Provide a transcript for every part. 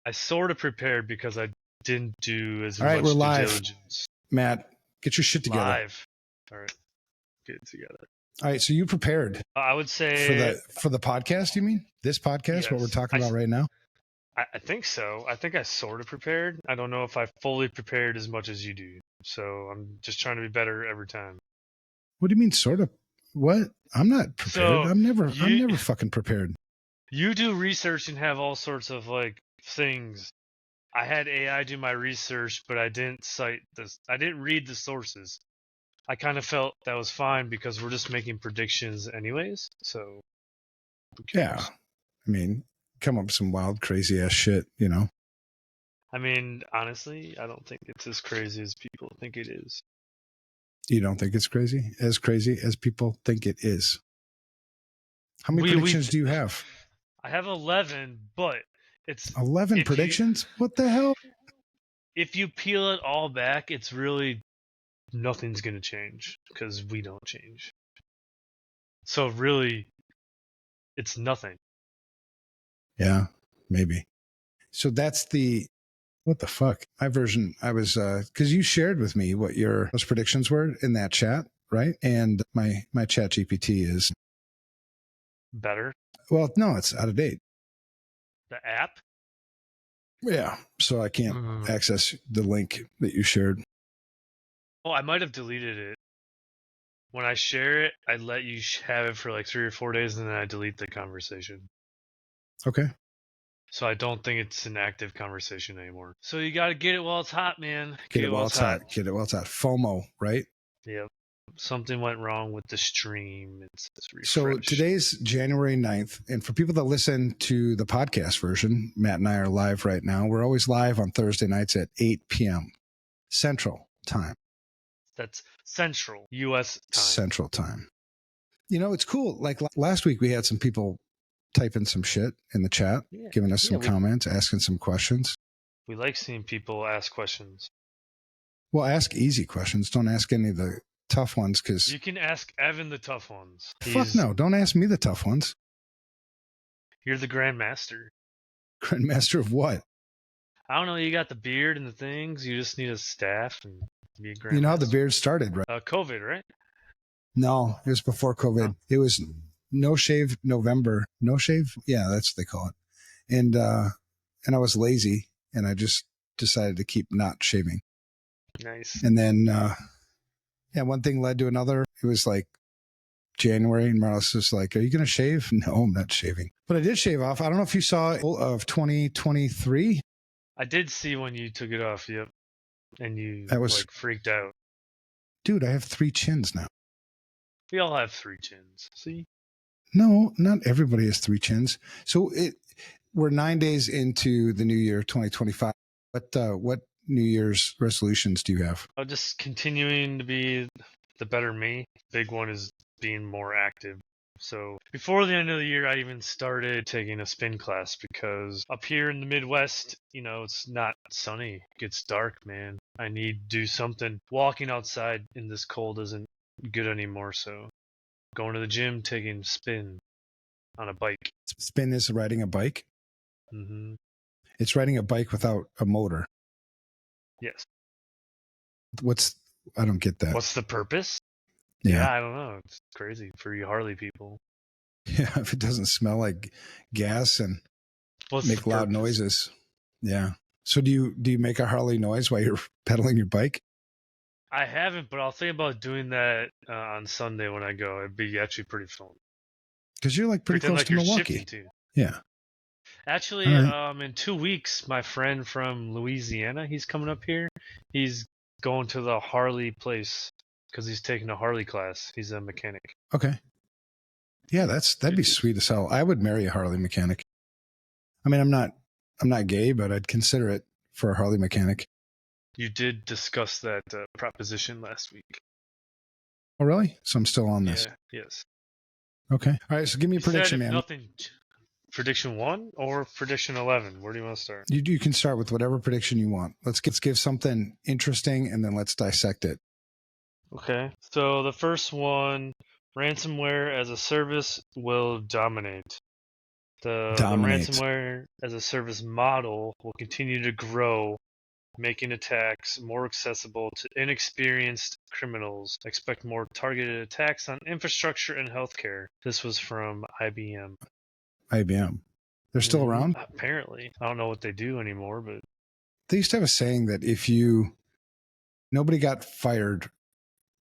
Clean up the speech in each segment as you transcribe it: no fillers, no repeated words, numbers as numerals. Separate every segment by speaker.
Speaker 1: I sort of prepared because I didn't do as
Speaker 2: All right,
Speaker 1: much
Speaker 2: we're
Speaker 1: due
Speaker 2: live.
Speaker 1: diligence.
Speaker 2: Matt, get your shit together.
Speaker 1: Live. All right, get it together.
Speaker 2: All right, so you prepared
Speaker 1: I would say
Speaker 2: for the podcast, you mean? This podcast,
Speaker 1: yes.
Speaker 2: what we're talking about right now?
Speaker 1: I think so. I think I sort of prepared. I don't know if I fully prepared as much as you do. So I'm just trying to be better every time.
Speaker 2: What do you mean sort of? What? I'm not prepared.
Speaker 1: So
Speaker 2: I'm never fucking prepared.
Speaker 1: You do research and have all sorts of like things. I had AI do my research, but I didn't cite this. I didn't read the sources. I kind of felt that was fine because we're just making predictions anyways. So who cares?
Speaker 2: Yeah. I mean, come up with some wild, crazy ass shit, you know?
Speaker 1: I mean, honestly, I don't think it's as crazy as people think it is.
Speaker 2: You don't think it's crazy? As crazy as people think it is. How many predictions do you have?
Speaker 1: I have 11, but it's
Speaker 2: 11 predictions? What the hell?
Speaker 1: If you peel it all back, it's really nothing's going to change because we don't change. So really, it's nothing.
Speaker 2: Yeah, maybe. So that's what the fuck? My version, I was, because you shared with me what those predictions were in that chat, right? And my chat GPT is
Speaker 1: better.
Speaker 2: Well, no, it's out of date.
Speaker 1: The app?
Speaker 2: Yeah. So I can't access the link that you shared.
Speaker 1: Oh, I might have deleted it. When I share it, I let you have it for like 3 or 4 days and then I delete the conversation.
Speaker 2: Okay.
Speaker 1: So I don't think it's an active conversation anymore. So you got to get it while it's hot, man.
Speaker 2: Get it while it's hot. Get it while it's hot. FOMO, right?
Speaker 1: Yep. Something went wrong with the stream. It's
Speaker 2: so today's January 9th. And for people that listen to the podcast version, Matt and I are live right now. We're always live on Thursday nights at 8 p.m. Central Time.
Speaker 1: That's Central, U.S. time.
Speaker 2: Central Time. You know, it's cool. Like last week, we had some people typing some shit in the chat, giving us some comments, asking some questions.
Speaker 1: We like seeing people ask questions.
Speaker 2: Well, ask easy questions. Don't ask any of the tough ones because
Speaker 1: you can ask Evan the tough ones.
Speaker 2: Fuck no. Don't ask me the tough ones.
Speaker 1: You're the Grandmaster.
Speaker 2: Grandmaster of what?
Speaker 1: I don't know. You got the beard and the things. You just need a staff and be a Grandmaster.
Speaker 2: You know how the beard started, right?
Speaker 1: COVID, right?
Speaker 2: No, it was before COVID. Huh? It was No Shave November. No Shave? Yeah, that's what they call it. And I was lazy and I just decided to keep not shaving.
Speaker 1: Nice.
Speaker 2: And then, one thing led to another. It was like January and Marlos was like, are you going to shave? No, I'm not shaving. But I did shave off. I don't know if you saw of 2023.
Speaker 1: I did see when you took it off. Yep. And you like freaked out.
Speaker 2: Dude, I have 3 chins now.
Speaker 1: We all have 3 chins. See?
Speaker 2: No, not everybody has 3 chins. So we're 9 days into the new year, 2025. What New Year's resolutions do you have?
Speaker 1: Just continuing to be the better me. Big one is being more active. So before the end of the year, I even started taking a spin class because up here in the Midwest, you know, it's not sunny. It gets dark, man. I need to do something. Walking outside in this cold isn't good anymore. So going to the gym, taking spin on a bike.
Speaker 2: Spin is riding a bike?
Speaker 1: Mm-hmm.
Speaker 2: It's riding a bike without a motor.
Speaker 1: Yes.
Speaker 2: I don't get that.
Speaker 1: What's the purpose?
Speaker 2: Yeah,
Speaker 1: I don't know. It's crazy for you Harley people.
Speaker 2: Yeah, if it doesn't smell like gas and make loud noises. Yeah. So do you make a Harley noise while you're pedaling your bike?
Speaker 1: I haven't, but I'll think about doing that on Sunday when I go. It'd be actually pretty fun.
Speaker 2: Because you're like pretty close to Milwaukee. Yeah.
Speaker 1: Actually, in 2 weeks, my friend from Louisiana, he's coming up here. He's going to the Harley place because he's taking a Harley class. He's a mechanic.
Speaker 2: Okay. Yeah, that'd be sweet as hell. I would marry a Harley mechanic. I mean, I'm not gay, but I'd consider it for a Harley mechanic.
Speaker 1: You did discuss that proposition last week.
Speaker 2: Oh, really? So I'm still on this.
Speaker 1: Yeah, yes.
Speaker 2: Okay. All right. So give me a prediction, man.
Speaker 1: Prediction 1 or prediction 11? Where do you want to start?
Speaker 2: You can start with whatever prediction you want. Let's give something interesting and then let's dissect it.
Speaker 1: Okay. So the first one, ransomware as a service will dominate. The
Speaker 2: Dominate.
Speaker 1: ransomware as a service model will continue to grow, making attacks more accessible to inexperienced criminals. Expect more targeted attacks on infrastructure and healthcare. This was from IBM.
Speaker 2: IBM. They're still around?
Speaker 1: Apparently. I don't know what they do anymore, but
Speaker 2: They used to have a saying that nobody got fired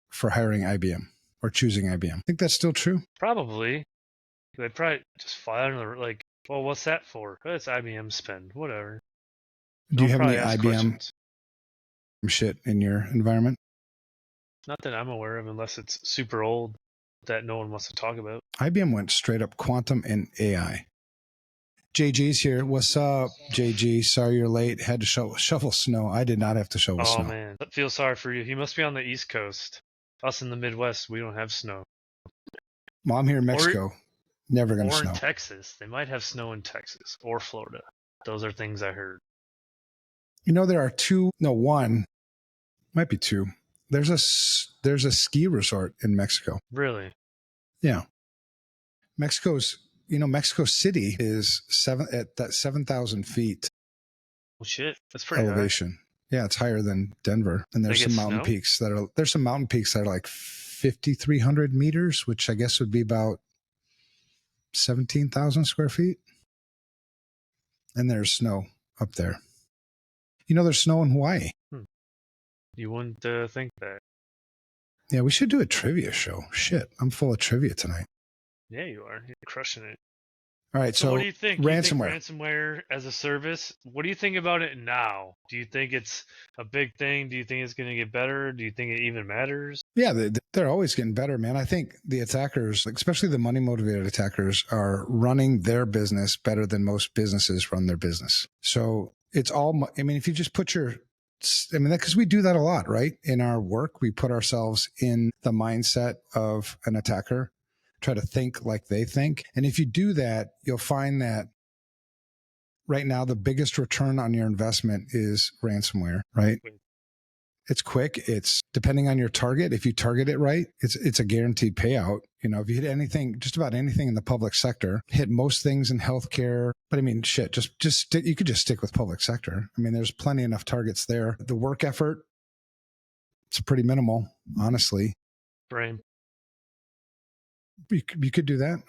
Speaker 2: for hiring IBM or choosing IBM. I think that's still true.
Speaker 1: probably. They probably just fly under the, like, well, what's that for? Oh, it's IBM spend. Whatever.
Speaker 2: Do you have any
Speaker 1: ask
Speaker 2: IBM
Speaker 1: questions.
Speaker 2: shit in your environment?
Speaker 1: Not that I'm aware of, unless it's super old that no one wants to talk about.
Speaker 2: IBM went straight up quantum and AI. JG's here. What's up, JG? Sorry you're late. Had to shovel snow. I did not have to shovel snow.
Speaker 1: Oh, man. I feel sorry for you. He must be on the East Coast. Us in the Midwest, we don't have snow.
Speaker 2: Well, I'm here in Mexico. Never going to snow.
Speaker 1: Or in Texas. They might have snow in Texas or Florida. Those are things I heard.
Speaker 2: You know, there are one, might be two. There's a ski resort in Mexico.
Speaker 1: Really?
Speaker 2: Yeah. Mexico City is 7,000 feet.
Speaker 1: Well, shit. That's pretty
Speaker 2: elevation. High. Yeah, it's higher than Denver. And there's some mountain peaks that are like 5,300 meters, which I guess would be about 17,000 square feet. And there's snow up there. You know, there's snow in Hawaii.
Speaker 1: You wouldn't think that.
Speaker 2: Yeah, we should do a trivia show. Shit, I'm full of trivia tonight.
Speaker 1: Yeah, you are. You're crushing it.
Speaker 2: All right, so
Speaker 1: what do you think?
Speaker 2: Ransomware.
Speaker 1: You think ransomware as a service. What do you think about it now? Do you think it's a big thing? Do you think it's going to get better? Do you think it even matters?
Speaker 2: Yeah, they're always getting better, man. I think the attackers, especially the money-motivated attackers, are running their business better than most businesses run their business. So it's all, I mean, if you just because we do that a lot, right? In our work, we put ourselves in the mindset of an attacker, try to think like they think. And if you do that, you'll find that right now, the biggest return on your investment is ransomware, right? It's quick. It's depending on your target. If you target it right, it's a guaranteed payout. You know, if you hit anything, just about anything in the public sector, hit most things in healthcare. But I mean, shit, you could just stick with public sector. I mean, there's plenty enough targets there. The work effort, it's pretty minimal, honestly.
Speaker 1: Brain.
Speaker 2: You could do that.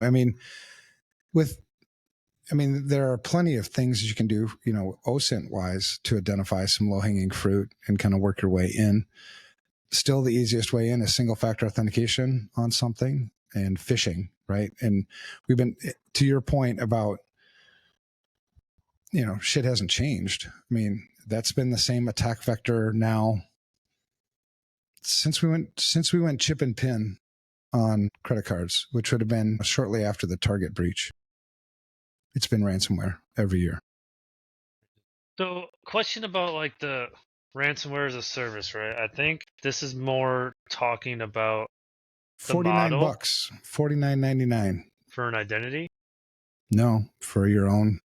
Speaker 2: I mean, there are plenty of things you can do, you know, OSINT wise to identify some low hanging fruit and kind of work your way in. Still, the easiest way in is single factor authentication on something and phishing, right? And we've been, to your point about, you know, shit hasn't changed. I mean, that's been the same attack vector now since we went chip and pin on credit cards, which would have been shortly after the Target breach. It's been ransomware every year.
Speaker 1: So, question about like the ransomware as a service, right? I think this is more talking about
Speaker 2: $49, $49.99
Speaker 1: for an identity.
Speaker 2: No, for your own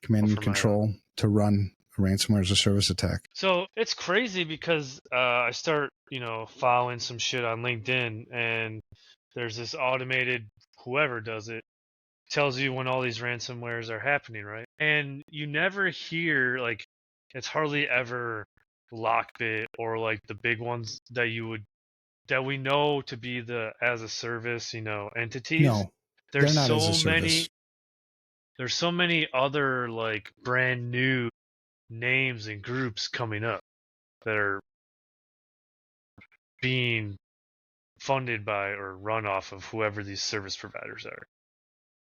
Speaker 2: command and control to run a ransomware as a service attack.
Speaker 1: So it's crazy because I start, you know, following some shit on LinkedIn, and there's this automated whoever does it tells you when all these ransomwares are happening, right? And you never hear, like, it's hardly ever Lockbit or like the big ones that we know to be the as a service, you know, entities.
Speaker 2: No,
Speaker 1: there's
Speaker 2: they're not
Speaker 1: so
Speaker 2: as a service.
Speaker 1: many. There's so many other like brand new names and groups coming up that are being funded by or run off of whoever these service providers are.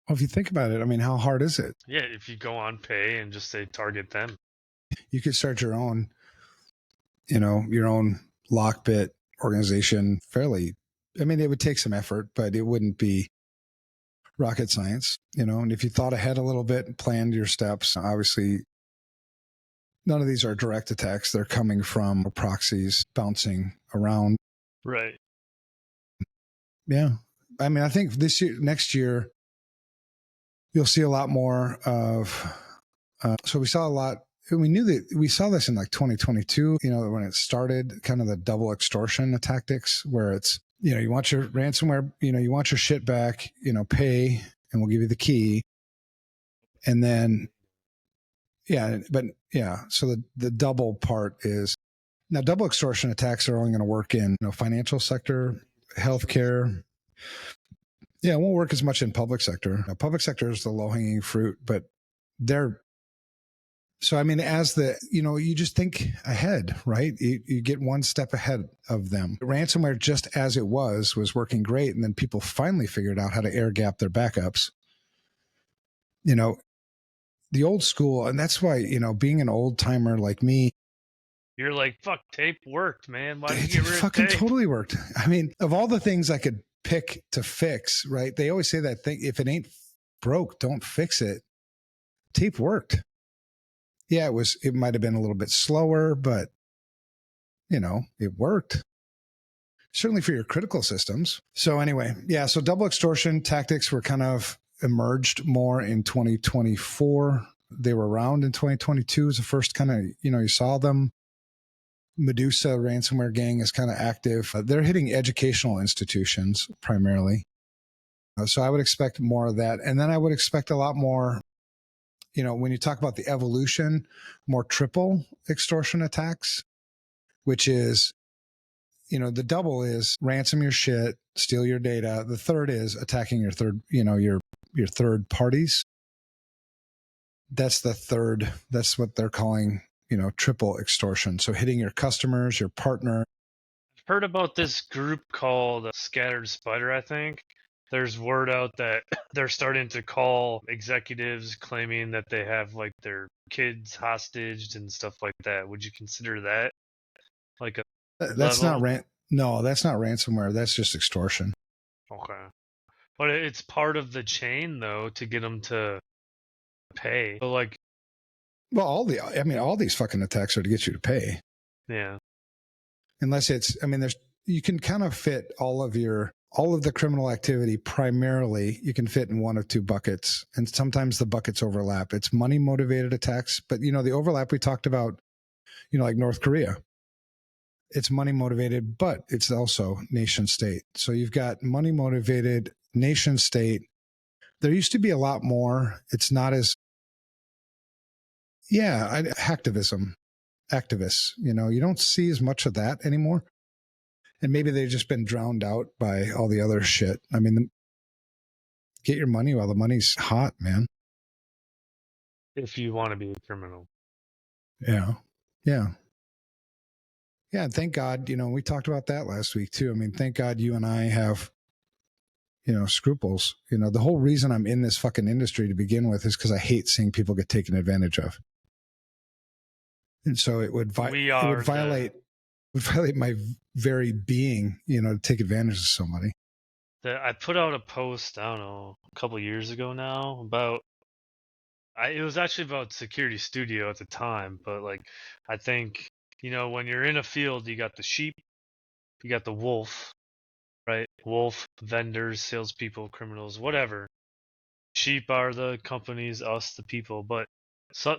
Speaker 2: Well, if you think about it, I mean, how hard is it?
Speaker 1: Yeah, if you go on pay and just say target them.
Speaker 2: You could start your own, you know, your own Lockbit organization fairly. I mean, it would take some effort, but it wouldn't be rocket science, you know. And if you thought ahead a little bit and planned your steps, obviously none of these are direct attacks. They're coming from proxies bouncing around.
Speaker 1: Right.
Speaker 2: Yeah. I mean, I think next year, you'll see a lot more of, so we saw a lot. We saw this in like 2022, you know, when it started, kind of the double extortion tactics where it's, you know, you want your ransomware, you know, you want your shit back, you know, pay, and we'll give you the key. And then, so the double part is now double extortion attacks are only going to work in financial sector, healthcare. Yeah, it won't work as much in public sector. Now, public sector is the low hanging fruit, but they're so. I mean, you just think ahead, right? You get one step ahead of them. Ransomware, just as it was working great, and then people finally figured out how to air gap their backups. The old school, and that's why being an old timer like me.
Speaker 1: You're like, fuck, tape worked, man. Why did you
Speaker 2: It
Speaker 1: get rid of
Speaker 2: fucking
Speaker 1: tape?
Speaker 2: totally worked. I mean, of all the things I could pick to fix, right? They always say that thing, if it ain't broke, don't fix it. Tape worked. Yeah, it might have been a little bit slower, but it worked. Certainly for your critical systems. So anyway, so double extortion tactics were kind of emerged more in 2024. They were around in 2022 as the first kind of, you saw them. Medusa ransomware gang is kind of active. They're hitting educational institutions primarily. So I would expect more of that. And then I would expect a lot more, when you talk about the evolution, more triple extortion attacks, which is, the double is ransom your shit, steal your data. The third is attacking your third parties. That's the third. That's what they're calling triple extortion. So hitting your customers, your partner.
Speaker 1: I've heard about this group called Scattered Spider, I think. There's word out that they're starting to call executives claiming that they have like their kids hostage and stuff like that. Would you consider that like a
Speaker 2: That's
Speaker 1: level?
Speaker 2: No, that's not ransomware. That's just extortion.
Speaker 1: Okay. But it's part of the chain though to get them to pay. So like,
Speaker 2: well, all these fucking attacks are to get you to pay.
Speaker 1: yeah.
Speaker 2: Unless you can kind of fit all of the criminal activity primarily, you can fit in one of two buckets. And sometimes the buckets overlap. It's money motivated attacks, but the overlap we talked about, like North Korea, it's money motivated, but it's also nation state. So you've got money motivated nation state. There used to be a lot more. It's not as, hacktivism, activists, you don't see as much of that anymore. And maybe they've just been drowned out by all the other shit. I mean, get your money while the money's hot, man.
Speaker 1: If you want to be a criminal.
Speaker 2: Yeah. Yeah. Yeah. And thank God, we talked about that last week too. I mean, thank God you and I have, scruples. The whole reason I'm in this fucking industry to begin with is because I hate seeing people get taken advantage of. And so it would violate my very being, to take advantage of somebody.
Speaker 1: I put out a post, I don't know, a couple years ago now about, it was actually about Security Studio at the time, but like, I think, when you're in a field, you got the sheep, you got the wolf, right? Wolf, vendors, salespeople, criminals, whatever. Sheep are the companies, us, the people, but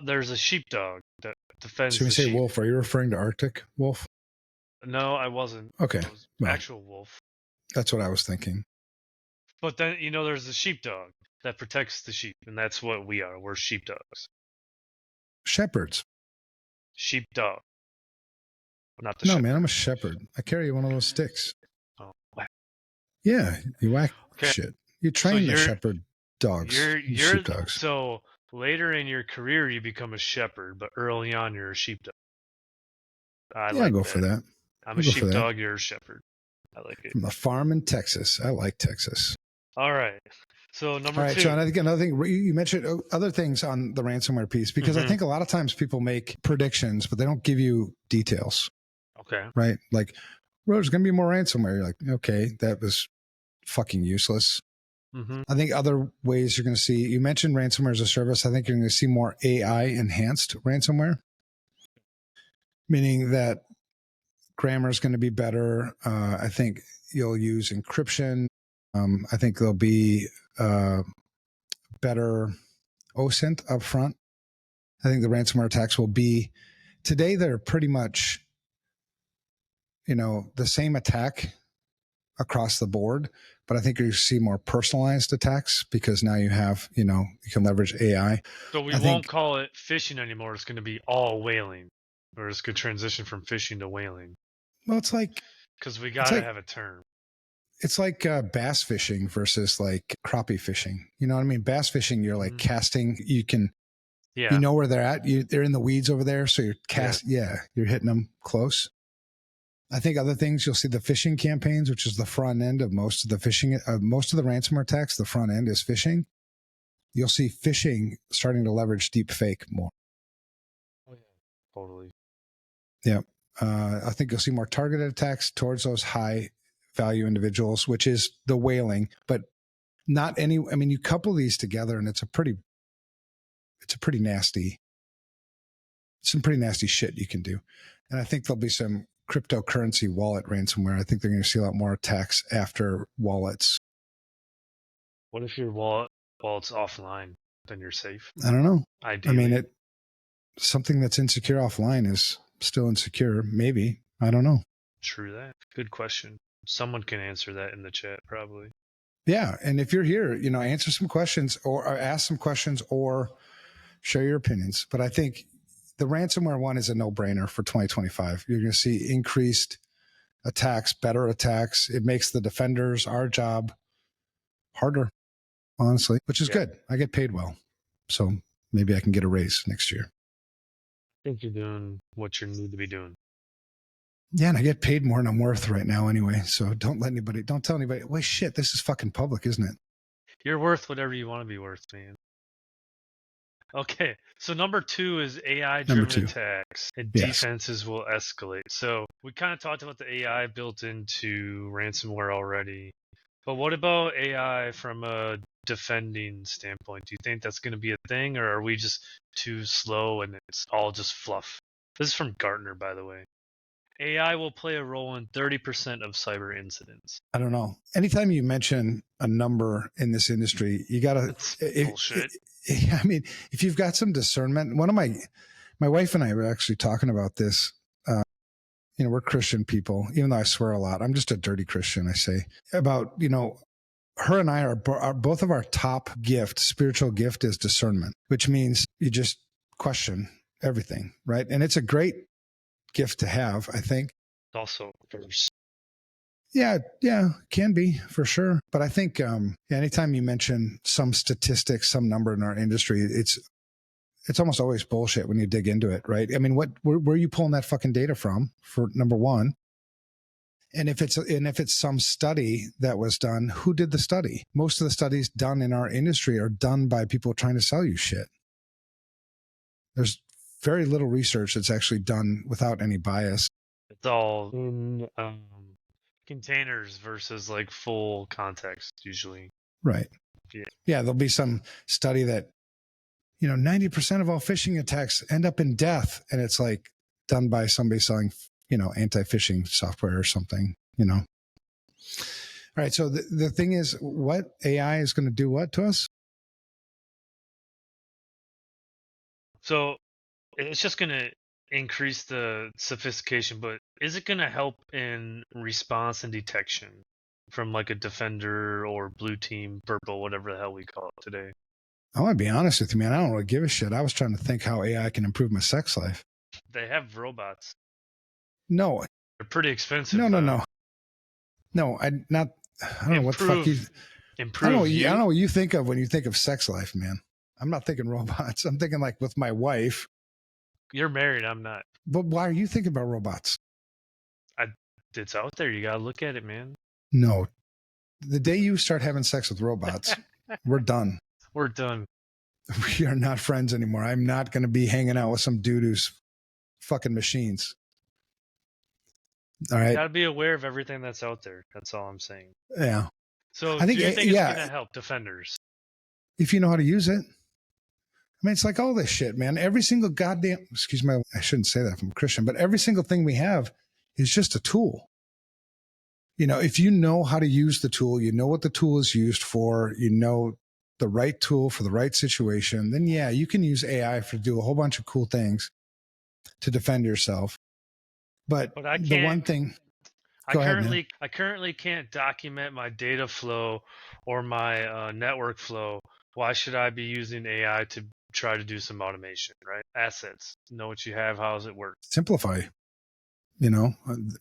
Speaker 1: there's a sheepdog that defends
Speaker 2: So when you
Speaker 1: the
Speaker 2: say
Speaker 1: sheep.
Speaker 2: wolf, are you referring to Arctic wolf?
Speaker 1: No, I wasn't.
Speaker 2: Okay.
Speaker 1: It was
Speaker 2: Well,
Speaker 1: actual wolf.
Speaker 2: that's what I was thinking.
Speaker 1: But then, there's the sheepdog that protects the sheep, and that's what we are. We're sheepdogs.
Speaker 2: Shepherds.
Speaker 1: Sheepdog. Not the
Speaker 2: No,
Speaker 1: shepherd.
Speaker 2: man, I'm a shepherd. I carry one of those sticks.
Speaker 1: Oh.
Speaker 2: Yeah, you whack
Speaker 1: Okay.
Speaker 2: shit. You train the shepherd dogs,
Speaker 1: You're
Speaker 2: sheepdogs.
Speaker 1: So later in your career, you become a shepherd, but early on, you're a sheepdog.
Speaker 2: I'll go for that.
Speaker 1: I'm a sheepdog. You're a shepherd. I like it.
Speaker 2: From a farm in Texas. I like Texas.
Speaker 1: All right. So number
Speaker 2: All right,
Speaker 1: two.
Speaker 2: Sean, I think another thing, you mentioned other things on the ransomware piece, because I think a lot of times people make predictions, but they don't give you details.
Speaker 1: Okay.
Speaker 2: Right? Like, well, there's going to be more ransomware. You're like, okay, that was fucking useless. I think other ways you're going to see, you mentioned ransomware as a service. I think you're going to see more AI enhanced ransomware, meaning that grammar is going to be better. I think you'll use encryption. I think there'll be better OSINT up front. I think the ransomware attacks will be, today they're pretty much, the same attack across the board, but I think you see more personalized attacks because now you have, you can leverage AI.
Speaker 1: So we won't call it phishing anymore. It's going to be all whaling, or it's going to transition from phishing to whaling.
Speaker 2: Well, it's like,
Speaker 1: because we got to have a term.
Speaker 2: It's like bass fishing versus like crappie fishing. You know what I mean? Bass fishing, you're like casting. You can, you know where they're at. They're in the weeds over there, so you're you're hitting them close. I think other things, you'll see the phishing campaigns, which is the front end of most of the phishing. Most of the ransomware attacks, the front end is phishing. You'll see phishing starting to leverage deep fake more.
Speaker 1: Oh, yeah. Totally.
Speaker 2: Yeah. I think you'll see more targeted attacks towards those high value individuals, which is the whaling, but not any. I mean, you couple these together and it's some pretty nasty shit you can do. And I think there'll be some cryptocurrency wallet ransomware. I think they're going to see a lot more attacks after wallets.
Speaker 1: What if your wallet's offline? Then you're safe.
Speaker 2: I don't know.
Speaker 1: Ideally.
Speaker 2: I mean, something that's insecure offline is still insecure. Maybe. I don't know.
Speaker 1: True that. Good question. Someone can answer that in the chat, probably.
Speaker 2: Yeah. And if you're here, answer some questions or ask some questions or share your opinions. But I think the ransomware one is a no-brainer for 2025. You're going to see increased attacks, better attacks. It makes the defenders, our job, harder, honestly, which is good. I get paid well. So maybe I can get a raise next year.
Speaker 1: I think you're doing what you need to be doing.
Speaker 2: Yeah, and I get paid more than I'm worth right now anyway. So don't tell anybody, well, shit, this is fucking public, isn't it?
Speaker 1: You're worth whatever you want to be worth, man. Okay, so number 2 is AI-driven attacks, and defenses will escalate. So we kind of talked about the AI built into ransomware already, but what about AI from a defending standpoint? Do you think that's going to be a thing, or are we just too slow and it's all just fluff? This is from Gartner, by the way. AI will play a role in 30% of cyber incidents.
Speaker 2: I don't know. Anytime you mention a number in this industry, you got to...
Speaker 1: bullshit.
Speaker 2: I mean, if you've got some discernment, one of my wife and I were actually talking about this. We're Christian people, even though I swear a lot. I'm just a dirty Christian, I say. About, her and I are both of our top gift, spiritual gift is discernment, which means you just question everything, right? And it's a great gift to have, I think.
Speaker 1: Also first.
Speaker 2: Yeah, can be for sure. But I think anytime you mention some statistics, some number in our industry, it's almost always bullshit when you dig into it, right? I mean, where are you pulling that fucking data from? For number one, and if it's some study that was done, who did the study? Most of the studies done in our industry are done by people trying to sell you shit. There's very little research that's actually done without any bias.
Speaker 1: It's all in containers versus like full context usually.
Speaker 2: Right. Yeah, there'll be some study that 90% of all phishing attacks end up in death, and it's like done by somebody selling anti-phishing software or something. All right, so the thing is, what AI is going to do what to us?
Speaker 1: So it's just going to increase the sophistication, but is it going to help in response and detection from like a defender or blue team, purple, whatever the hell we call it today?
Speaker 2: I want to be honest with you, man. I don't really give a shit. I was trying to think how AI can improve my sex life.
Speaker 1: They have robots.
Speaker 2: No.
Speaker 1: They're pretty expensive.
Speaker 2: No. No, I don't know what the fuck you...
Speaker 1: Improve
Speaker 2: I don't know what you think of when you think of sex life, man. I'm not thinking robots. I'm thinking like with my wife.
Speaker 1: You're married. I'm not.
Speaker 2: But why are you thinking about robots?
Speaker 1: It's out there. You got to look at it, man.
Speaker 2: No. The day you start having sex with robots, we're done.
Speaker 1: We're done.
Speaker 2: We are not friends anymore. I'm not going to be hanging out with some dude who's fucking machines. All right.
Speaker 1: You got to be aware of everything that's out there. That's all I'm saying.
Speaker 2: Yeah.
Speaker 1: So I think, do you think it's going to help defenders?
Speaker 2: If you know how to use it. I mean, it's like all this shit, man. Every single goddamn, excuse me, I shouldn't say that from a Christian, but every single thing we have is just a tool. If you know how to use the tool, you know what the tool is used for, the right tool for the right situation, then yeah, you can use AI to do a whole bunch of cool things to defend yourself. But
Speaker 1: I
Speaker 2: the one thing Go ahead, man.
Speaker 1: I currently can't document my data flow or my network flow. Why should I be using AI to try to do some automation, right? Assets. Know what you have, how does it work?
Speaker 2: Simplify. You know,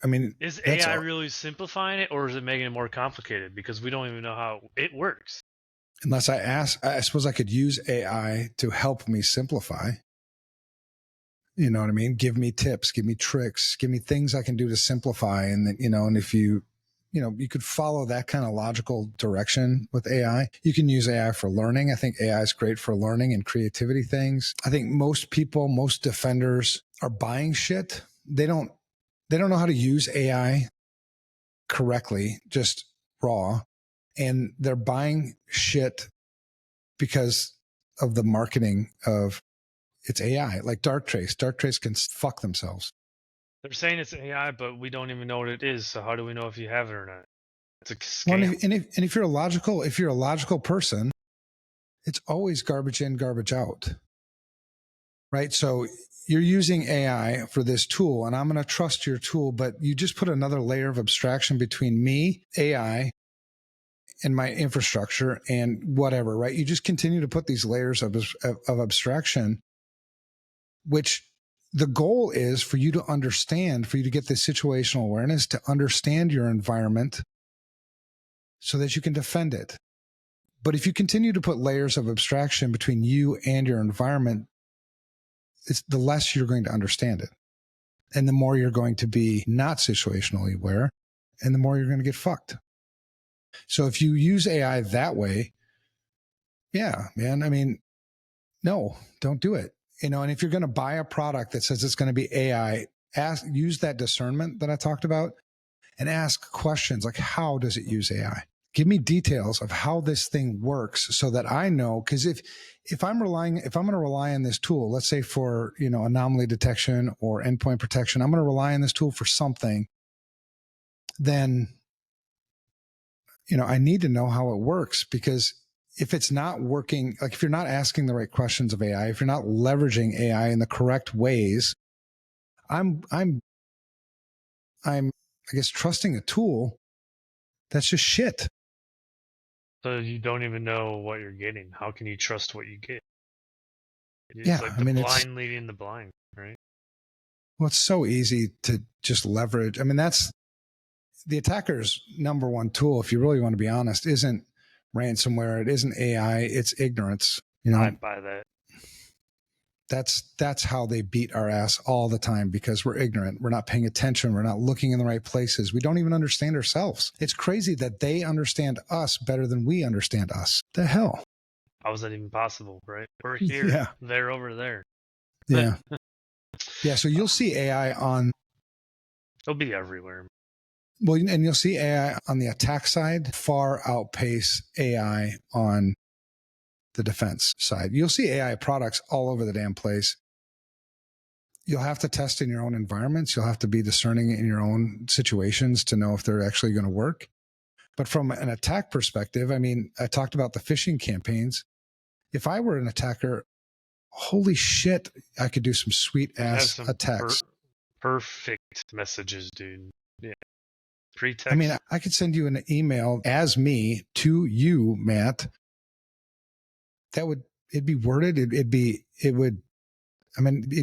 Speaker 2: I mean,
Speaker 1: Is
Speaker 2: that's
Speaker 1: AI
Speaker 2: all.
Speaker 1: really simplifying it, or is it making it more complicated? Because we don't even know how it works.
Speaker 2: Unless I suppose I could use AI to help me simplify. You know what I mean? Give me tips, give me tricks, give me things I can do to simplify. And then, you know, and if you could follow that kind of logical direction with AI. You can use AI for learning. I think AI is great for learning and creativity things. I think most people, most defenders are buying shit. They don't know how to use AI correctly, just raw. And they're buying shit because of the marketing of it's AI, like Darktrace. Darktrace can fuck themselves.
Speaker 1: They're saying it's AI, but we don't even know what it is. So how do we know if you have it or not? It's a
Speaker 2: Well,
Speaker 1: scam.
Speaker 2: and if you're a logical person, it's always garbage in, garbage out, right? So you're using AI for this tool, and I'm going to trust your tool, but you just put another layer of abstraction between me, AI, and my infrastructure and whatever, right? You just continue to put these layers of abstraction, which the goal is for you to understand, for you to get this situational awareness, to understand your environment so that you can defend it. But if you continue to put layers of abstraction between you and your environment, it's the less you're going to understand it. And the more you're going to be not situationally aware, and the more you're going to get fucked. So if you use AI that way, yeah, man, I mean, no, don't do it. You know, and if you're going to buy a product that says it's going to be AI, use that discernment that I talked about and ask questions like, how does it use AI? Give me details of how this thing works so that I know. Because if I'm going to rely on this tool, let's say for, you know, anomaly detection or endpoint protection, I'm going to rely on this tool for something, then, you know, I need to know how it works, because if it's not working, like if you're not asking the right questions of AI, if you're not leveraging AI in the correct ways, I'm I guess trusting a tool that's just shit.
Speaker 1: So you don't even know what you're getting. How can you trust what you get? It's
Speaker 2: Yeah,
Speaker 1: like
Speaker 2: I
Speaker 1: the
Speaker 2: mean,
Speaker 1: blind leading the blind, right?
Speaker 2: it's so easy to just leverage. I mean, that's the attacker's number one tool, if you really want to be honest, isn't ransomware. It isn't AI. It's ignorance. You know,
Speaker 1: I buy that.
Speaker 2: that's how they beat our ass all the time, because we're ignorant. We're not paying attention. We're not looking in the right places. We don't even understand ourselves. It's crazy that they understand us better than we understand us. The hell?
Speaker 1: How is that even possible, right? We're here,
Speaker 2: Yeah.
Speaker 1: they're over there.
Speaker 2: Yeah. Yeah. So you'll see AI on,
Speaker 1: It'll be everywhere.
Speaker 2: well, and you'll see AI on the attack side far outpace AI on the defense side. You'll see AI products all over the damn place. You'll have to test in your own environments. You'll have to be discerning in your own situations to know if they're actually going to work. But from an attack perspective, I mean, I talked about the phishing campaigns. If I were an attacker, holy shit, I could do some sweet
Speaker 1: You have
Speaker 2: ass
Speaker 1: some
Speaker 2: attacks.
Speaker 1: perfect messages, dude. Yeah.
Speaker 2: I mean,
Speaker 1: Pretext.
Speaker 2: I could send you an email as me to you, Matt. It'd be worded. It'd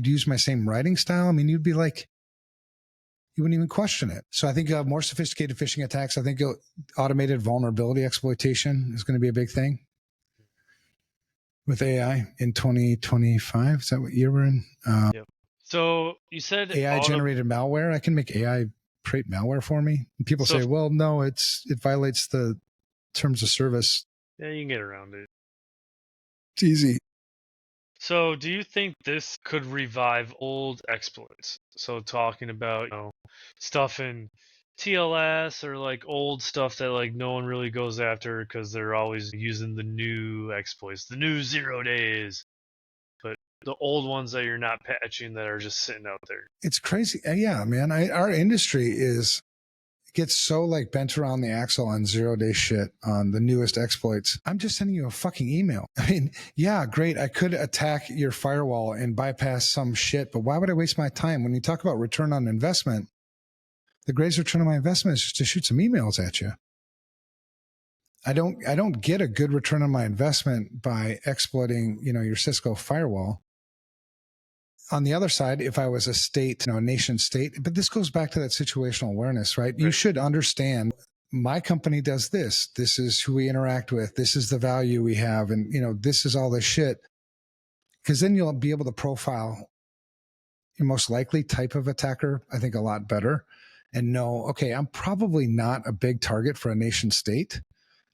Speaker 2: use my same writing style. I mean, you'd be like, you wouldn't even question it. So I think more sophisticated phishing attacks. I think automated vulnerability exploitation is going to be a big thing with AI in 2025. Is that what year we're in?
Speaker 1: Yep. So you said
Speaker 2: AI generated malware. I can make AI create malware for me. And people say, well, no, it violates the terms of service.
Speaker 1: Yeah, you can get around it.
Speaker 2: It's easy.
Speaker 1: So do you think this could revive old exploits? So talking about, stuff in TLS or like old stuff that like no one really goes after because they're always using the new exploits, the new 0 days. But the old ones that you're not patching that are just sitting out there.
Speaker 2: It's crazy. Yeah, man. Our industry gets so like bent around the axle on 0 day shit on the newest exploits. I'm just sending you a fucking email. I mean, yeah, great. I could attack your firewall and bypass some shit, but why would I waste my time? When you talk about return on investment, The greatest return on my investment is just to shoot some emails at you. I don't get a good return on my investment by exploiting, your Cisco firewall. On the other side, if I was a state, a nation state, but this goes back to that situational awareness, right? You should understand my company does this. This is who we interact with. This is the value we have. And, this is all this shit. Because then you'll be able to profile your most likely type of attacker, I think, a lot better, and know, okay, I'm probably not a big target for a nation state.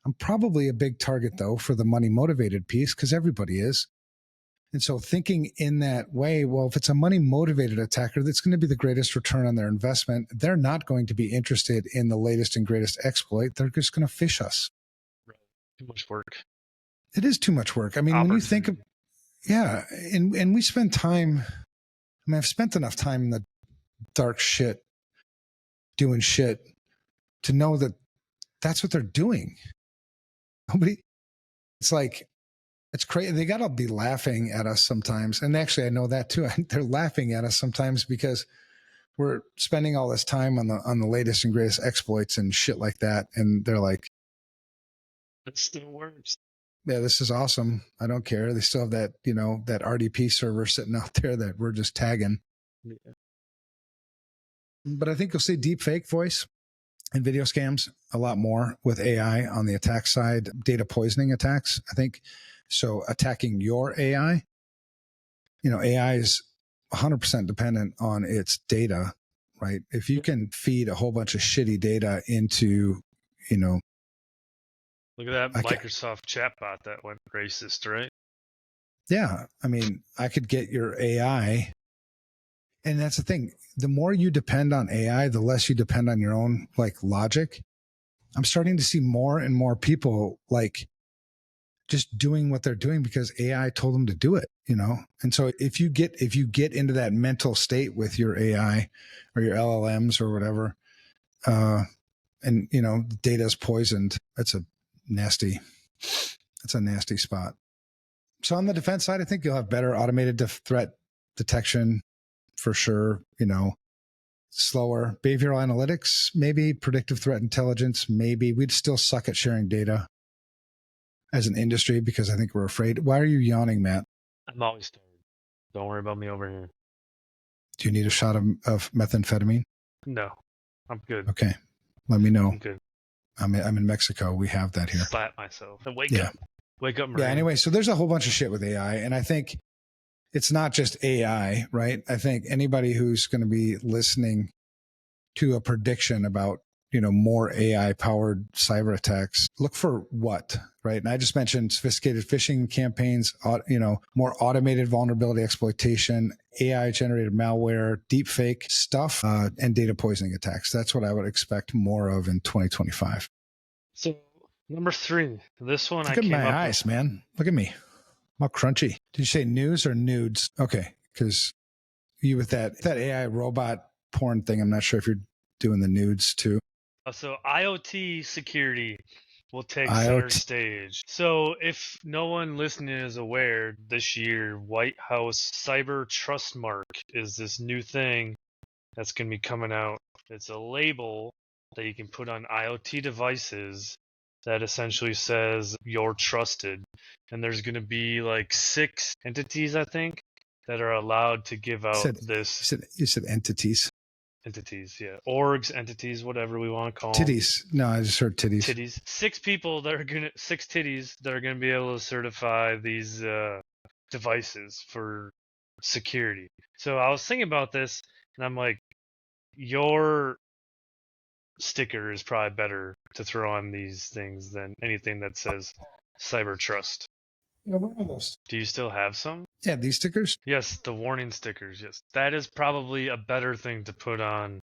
Speaker 2: I'm probably a big target, though, for the money motivated piece, because everybody is. And so thinking in that way, well, if it's a money motivated attacker, that's going to be the greatest return on their investment. They're not going to be interested in the latest and greatest exploit. They're just going to fish us.
Speaker 1: Too much work.
Speaker 2: It is too much work. I mean, when you think of, yeah, and we spend time, I've spent enough time in the dark shit, doing shit, to know that that's what they're doing. It's like, it's crazy. They got to be laughing at us sometimes. And actually, I know that too. They're laughing at us sometimes because we're spending all this time on the latest and greatest exploits and shit like that. And they're like,
Speaker 1: it still works.
Speaker 2: Yeah, this is awesome. I don't care. They still have that, that RDP server sitting out there that we're just tagging. Yeah. But I think you'll see deep fake voice and video scams a lot more with AI on the attack side, data poisoning attacks, I think. So attacking your AI, AI is 100% dependent on its data, right? If you can feed a whole bunch of shitty data into,
Speaker 1: Look at that Microsoft chatbot that went racist, right?
Speaker 2: Yeah. I mean, I could get your AI. And that's the thing. The more you depend on AI, the less you depend on your own logic. I'm starting to see more and more people just doing what they're doing because AI told them to do it, And so if you get into that mental state with your AI or your LLMs or whatever, and the data is poisoned, that's a nasty spot. So on the defense side, I think you'll have better automated threat detection for sure. Slower behavioral analytics, maybe predictive threat intelligence. Maybe we'd still suck at sharing data as an industry because I think we're afraid. Why are you yawning, Matt?
Speaker 1: I'm always tired. Don't worry about me over here.
Speaker 2: Do you need a shot of methamphetamine?
Speaker 1: No, I'm good.
Speaker 2: Okay. Let me know.
Speaker 1: I'm good.
Speaker 2: I'm in Mexico. We have that here.
Speaker 1: Slap myself and wake up. Wake up, Marine.
Speaker 2: Yeah, anyway, so there's a whole bunch of shit with AI. And I think it's not just AI, right? I think anybody who's going to be listening to a prediction about, more AI powered cyber attacks, look for what, right? And I just mentioned sophisticated phishing campaigns, more automated vulnerability exploitation, AI generated malware, deep fake stuff, and data poisoning attacks. That's what I would expect more of in 2025.
Speaker 1: So number 3, this one
Speaker 2: Look at my eyes, man. Look at me. I'm all crunchy. Did you say news or nudes? Okay. Cause you with that AI robot porn thing, I'm not sure if you're doing the nudes too.
Speaker 1: So IoT security will take center stage. So if no one listening is aware, this year, White House Cyber Trust Mark is this new thing that's going to be coming out. It's a label that you can put on IoT devices that essentially says you're trusted. And there's going to be 6 entities, I think, that are allowed to give out this.
Speaker 2: You said entities.
Speaker 1: Entities, yeah. Orgs, entities, whatever we want to call them.
Speaker 2: Titties. No, I just heard titties.
Speaker 1: Titties. 6 people that are 6 titties that are going to be able to certify these devices for security. So I was thinking about this, and I'm like, your sticker is probably better to throw on these things than anything that says cyber trust.
Speaker 2: Yeah, what are those?
Speaker 1: Do you still have some?
Speaker 2: Yeah, these stickers?
Speaker 1: Yes, the warning stickers, yes. That is probably a better thing to put on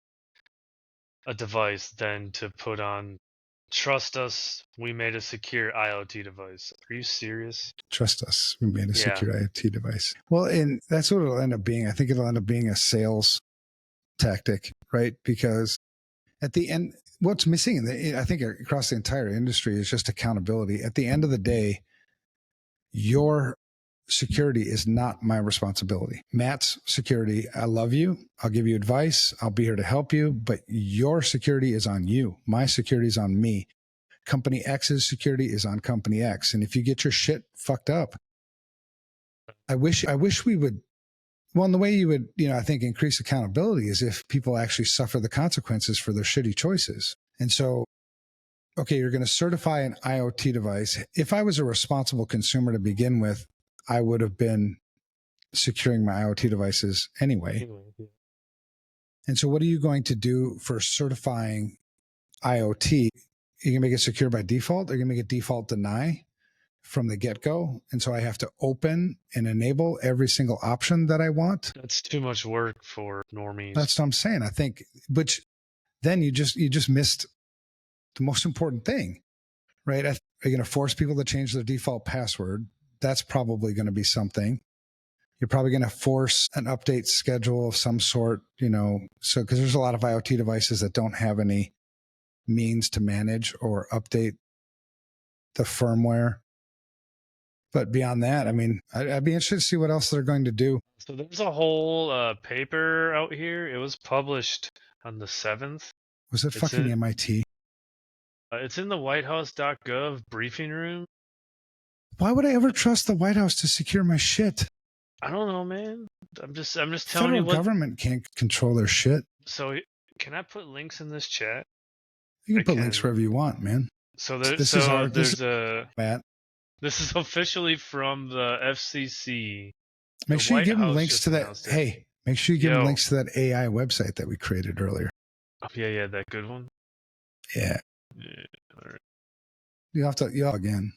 Speaker 1: a device than to put on trust us, we made a secure IoT device. Are you serious?
Speaker 2: Trust us, we made a secure IoT device. Well, and that's what it'll end up being. I think it'll end up being a sales tactic, right? Because at the end, what's missing, I think across the entire industry, is just accountability. At the end of the day, your security is not my responsibility. Matt's security, I love you. I'll give you advice. I'll be here to help you, but your security is on you. My security is on me. Company X's security is on Company X. And if you get your shit fucked up, I wish we would. Well, and the way you would, I think increase accountability is if people actually suffer the consequences for their shitty choices. And so, okay, you're going to certify an IoT device. If I was a responsible consumer to begin with, I would have been securing my IoT devices anyway. And so what are you going to do for certifying IoT? You're going to make it secure by default? Or you're going to make it default deny from the get-go? And so I have to open and enable every single option that I want?
Speaker 1: That's too much work for normies.
Speaker 2: That's what I'm saying. I think, which then you just missed the most important thing, right? Are you going to force people to change their default password? That's probably going to be something. You're probably going to force an update schedule of some sort, so because there's a lot of IoT devices that don't have any means to manage or update the firmware. But beyond that, I mean, I'd be interested to see what else they're going to do.
Speaker 1: So there's a whole paper out here. It was published on the 7th.
Speaker 2: Was it fucking MIT?
Speaker 1: It's in the whitehouse.gov briefing room.
Speaker 2: Why would I ever trust the White House to secure my shit?
Speaker 1: I don't know, man. I'm just telling
Speaker 2: Federal
Speaker 1: you what.
Speaker 2: Government can't control their shit.
Speaker 1: So can I put links in this chat?
Speaker 2: You can put links wherever you want, man.
Speaker 1: So
Speaker 2: This
Speaker 1: is officially from the FCC.
Speaker 2: Make sure you give them links to that. Hey, make sure you give them links to that AI website that we created earlier.
Speaker 1: Oh, yeah, that good one.
Speaker 2: Yeah.
Speaker 1: All right.
Speaker 2: You have to again.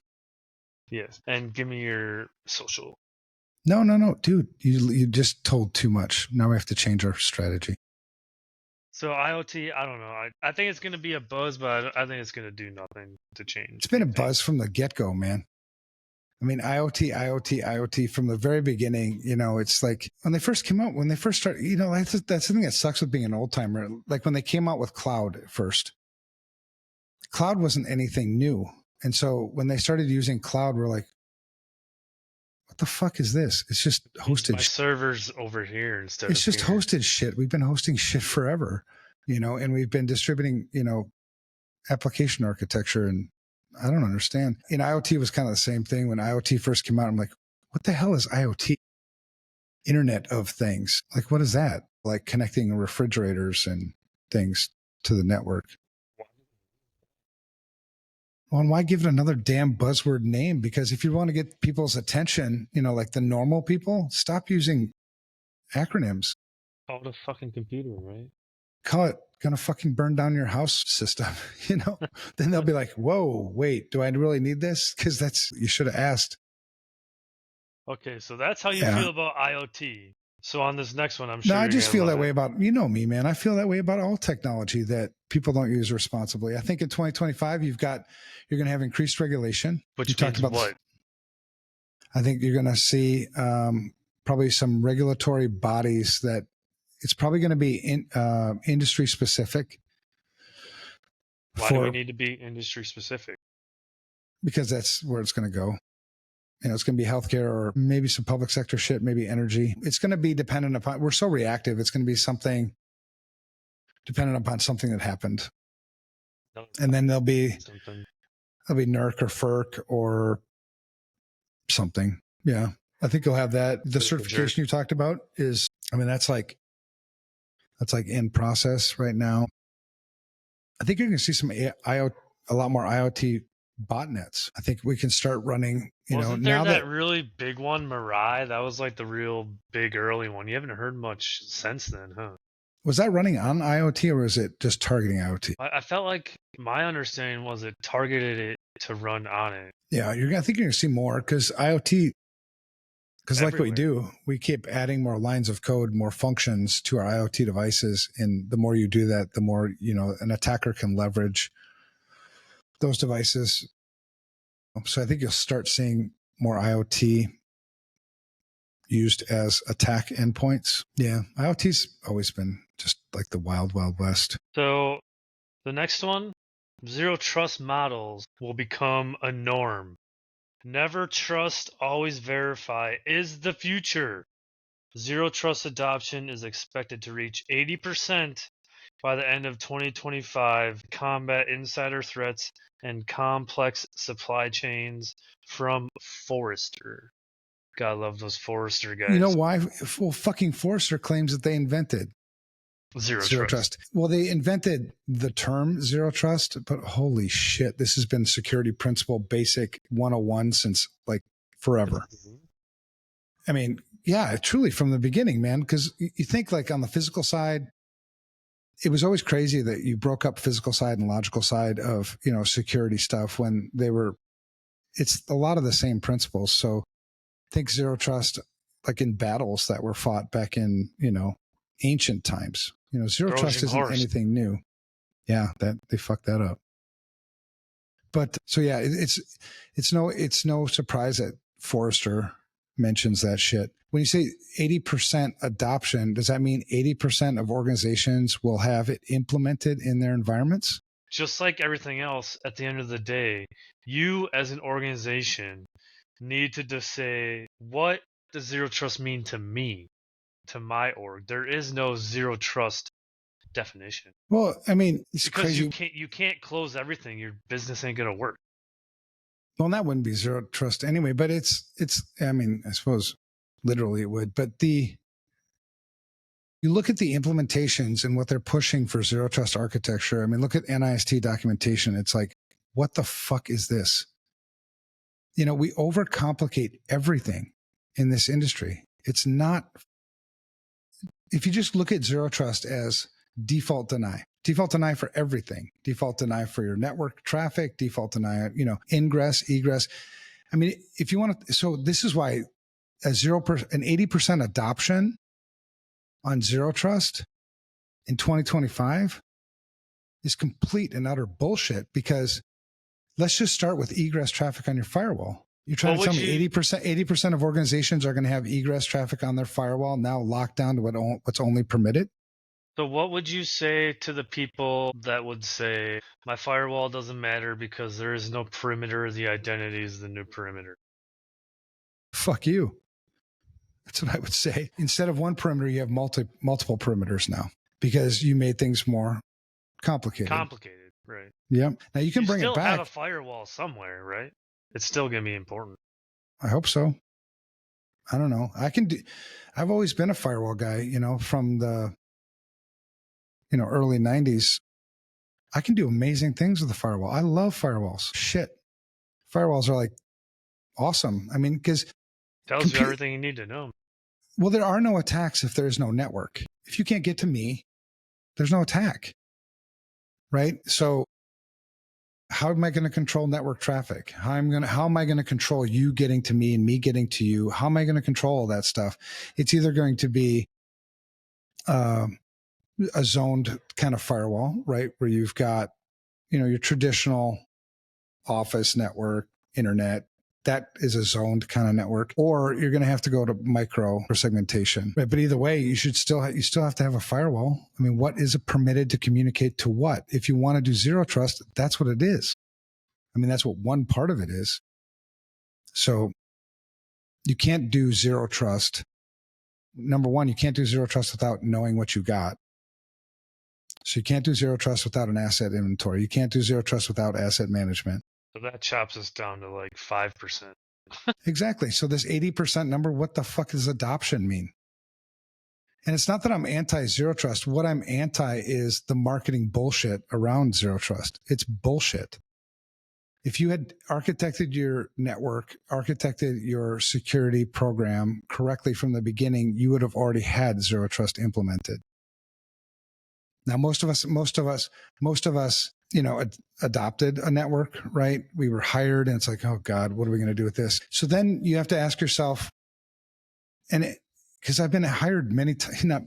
Speaker 1: Yes, and give me your social.
Speaker 2: No, dude. You just told too much. Now we have to change our strategy.
Speaker 1: So IoT, I don't know. I think it's going to be a buzz, but I think it's going to do nothing to change.
Speaker 2: It's been a buzz from the get-go, man. I mean, IoT from the very beginning, it's like when they first came out, when they first started, that's the thing that sucks with being an old timer. Like when they came out with cloud at first, cloud wasn't anything new. And so when they started using cloud, we're like, what the fuck is this? It's just hosted.
Speaker 1: My server's over here instead
Speaker 2: it's
Speaker 1: of
Speaker 2: just
Speaker 1: here.
Speaker 2: Hosted shit. We've been hosting shit forever, and we've been distributing, application architecture, and I don't understand. IoT was kind of the same thing. When IoT first came out, I'm like, what the hell is IoT? Internet of Things. Like, what is that? Like connecting refrigerators and things to the network. Well, and why give it another damn buzzword name? Because if you want to get people's attention, like the normal people, stop using acronyms.
Speaker 1: Call it a fucking computer, right?
Speaker 2: Call it gonna fucking burn down your house system, Then they'll be like, whoa, wait, do I really need this? Because you should have asked.
Speaker 1: Okay, so that's how you feel about IoT. So on this next one, I'm sure.
Speaker 2: No, I just feel that way about, me, man. I feel that way about all technology that people don't use responsibly. I think in 2025, you're going to have increased regulation.
Speaker 1: But you talked about what?
Speaker 2: I think you're going to see probably some regulatory bodies that it's probably going to be industry specific.
Speaker 1: Why do we need to be industry specific?
Speaker 2: Because that's where it's going to go. It's going to be healthcare or maybe some public sector shit, maybe energy. It's going to be dependent upon, we're so reactive. It's going to be something dependent upon something that happened. And then there'll be NERC or FERC or something. Yeah. I think you'll have that. The certification you talked about is, that's like in process right now. I think you're going to see a lot more IoT botnets. I think we can start running,
Speaker 1: Wasn't there that really big one, Mirai? That was like the real big early one. You haven't heard much since then, huh?
Speaker 2: Was that running on IoT or was it just targeting IoT?
Speaker 1: I felt like my understanding was it targeted it to run on it.
Speaker 2: Yeah, I think you're going to see more because IoT, like what we do, we keep adding more lines of code, more functions to our IoT devices. And the more you do that, the more, an attacker can leverage those devices. So I think you'll start seeing more IoT used as attack endpoints. Yeah, IoT's always been just like the wild, wild west.
Speaker 1: So the next one, zero trust models will become a norm. Never trust, always verify is the future. Zero trust adoption is expected to reach 80% by the end of 2025, combat insider threats and complex supply chains from Forrester. Gotta love those Forrester guys.
Speaker 2: You know why? Well, fucking Forrester claims that they invented
Speaker 1: Zero
Speaker 2: zero
Speaker 1: trust.
Speaker 2: trust. Well, they invented the term zero trust, but holy shit, this has been security principle basic 101 since like forever. I mean, yeah, truly from the beginning, man, because you think like on the physical side, it was always crazy that you broke up physical side and logical side of, you know, security stuff when they were, it's a lot of the same principles. So think zero trust, like in battles that were fought back in, you know, ancient times, you know, zero
Speaker 1: Trojan
Speaker 2: trust isn't
Speaker 1: horse.
Speaker 2: anything new. Yeah, that they fucked that up. But so yeah, it's no surprise that Forrester mentions that shit. When you say 80% adoption, does that mean 80% of organizations will have it implemented in their environments?
Speaker 1: Just like everything else, at the end of the day, you as an organization need to just say, what does zero trust mean to me, to my org? There is no zero trust definition.
Speaker 2: Well, I mean, it's
Speaker 1: Because
Speaker 2: crazy.
Speaker 1: you can't close everything. Your business ain't gonna work.
Speaker 2: Well, that wouldn't be zero trust anyway, but it's, I mean, I suppose literally it would, but you look at the implementations and what they're pushing for zero trust architecture. I mean, look at NIST documentation. It's like, what the fuck is this? You know, we overcomplicate everything in this industry. It's not, if you just look at zero trust as default deny for everything, default deny for your network traffic, default deny, you know, ingress, egress. I mean, if you want to, so this is why an 80% adoption on zero trust in 2025 is complete and utter bullshit, because let's just start with egress traffic on your firewall. You're trying to tell me 80% of organizations are going to have egress traffic on their firewall now locked down to what's only permitted?
Speaker 1: So what would you say to the people that would say, my firewall doesn't matter because there is no perimeter, the identity is the new perimeter?
Speaker 2: Fuck you. That's what I would say. Instead of one perimeter, you have multiple perimeters now because you made things more complicated.
Speaker 1: Right.
Speaker 2: Yep. Now you can bring it back.
Speaker 1: Still have a firewall somewhere, right? It's still going to be important.
Speaker 2: I hope so. I don't know. I've always been a firewall guy, you know, from the, you know, early 90s. I can do amazing things with the firewall. I love firewalls. Shit. Firewalls are like awesome. I mean, because
Speaker 1: tells you everything you need to know.
Speaker 2: Well, there are no attacks if there's no network. If you can't get to me, there's no attack. Right? So how am I going to control network traffic? How am I going to control you getting to me and me getting to you? How am I going to control all that stuff? It's either going to be a zoned kind of firewall, right? Where you've got, you know, your traditional office network, internet, that is a zoned kind of network, or you're going to have to go to micro for segmentation. Right? But either way, you still have to have a firewall. I mean, what is it permitted to communicate to what? If you want to do zero trust, that's what it is. I mean, that's what one part of it is. So you can't do zero trust. Number one, you can't do zero trust without knowing what you got. So you can't do zero trust without an asset inventory. You can't do zero trust without asset management.
Speaker 1: So that chops us down to like 5%.
Speaker 2: Exactly. So this 80% number, what the fuck does adoption mean? And it's not that I'm anti zero trust. What I'm anti is the marketing bullshit around zero trust. It's bullshit. If you had architected your network, architected your security program correctly from the beginning, you would have already had zero trust implemented. Now, most of us, you know, adopted a network, right? We were hired and it's like, oh God, what are we going to do with this? So then you have to ask yourself, and because I've been hired not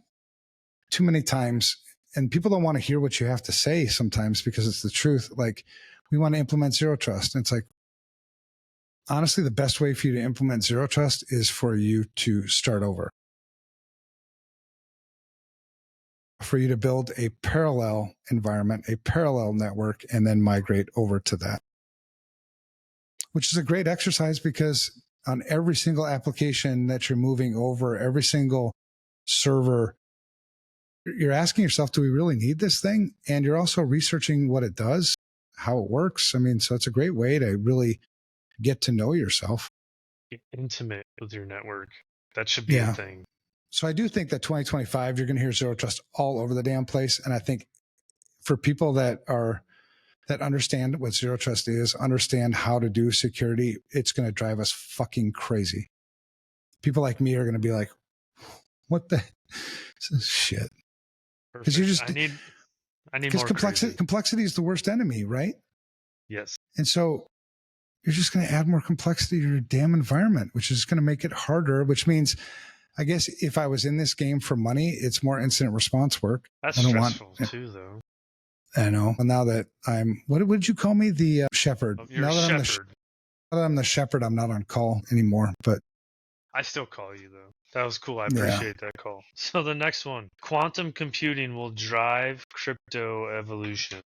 Speaker 2: too many times, and people don't want to hear what you have to say sometimes because it's the truth. Like, we want to implement zero trust. And it's like, honestly, the best way for you to implement zero trust is for you to start over, for you to build a parallel environment, a parallel network, and then migrate over to that. which is a great exercise because on every single application that you're moving over, every single server, you're asking yourself, do we really need this thing? And you're also researching what it does, how it works. I mean, so it's a great way to really get to know yourself.
Speaker 1: Get intimate with your network. That should be a thing.
Speaker 2: So I do think that 2025, you're going to hear zero trust all over the damn place. And I think for people that understand what zero trust is, understand how to do security, it's going to drive us fucking crazy. People like me are going to be like, what the shit? Because you just,
Speaker 1: I need
Speaker 2: because
Speaker 1: more
Speaker 2: complexity is the worst enemy, right?
Speaker 1: Yes.
Speaker 2: And so you're just going to add more complexity to your damn environment, which is going to make it harder, which means, I guess if I was in this game for money, it's more incident response work.
Speaker 1: That's stressful too, though.
Speaker 2: I know. Well, now that I'm, what did you call me? The shepherd.
Speaker 1: You're a shepherd.
Speaker 2: Now that I'm the shepherd, I'm not on call anymore, but.
Speaker 1: I still call you, though. That was cool. I appreciate that call. So the next one, quantum computing will drive crypto evolution.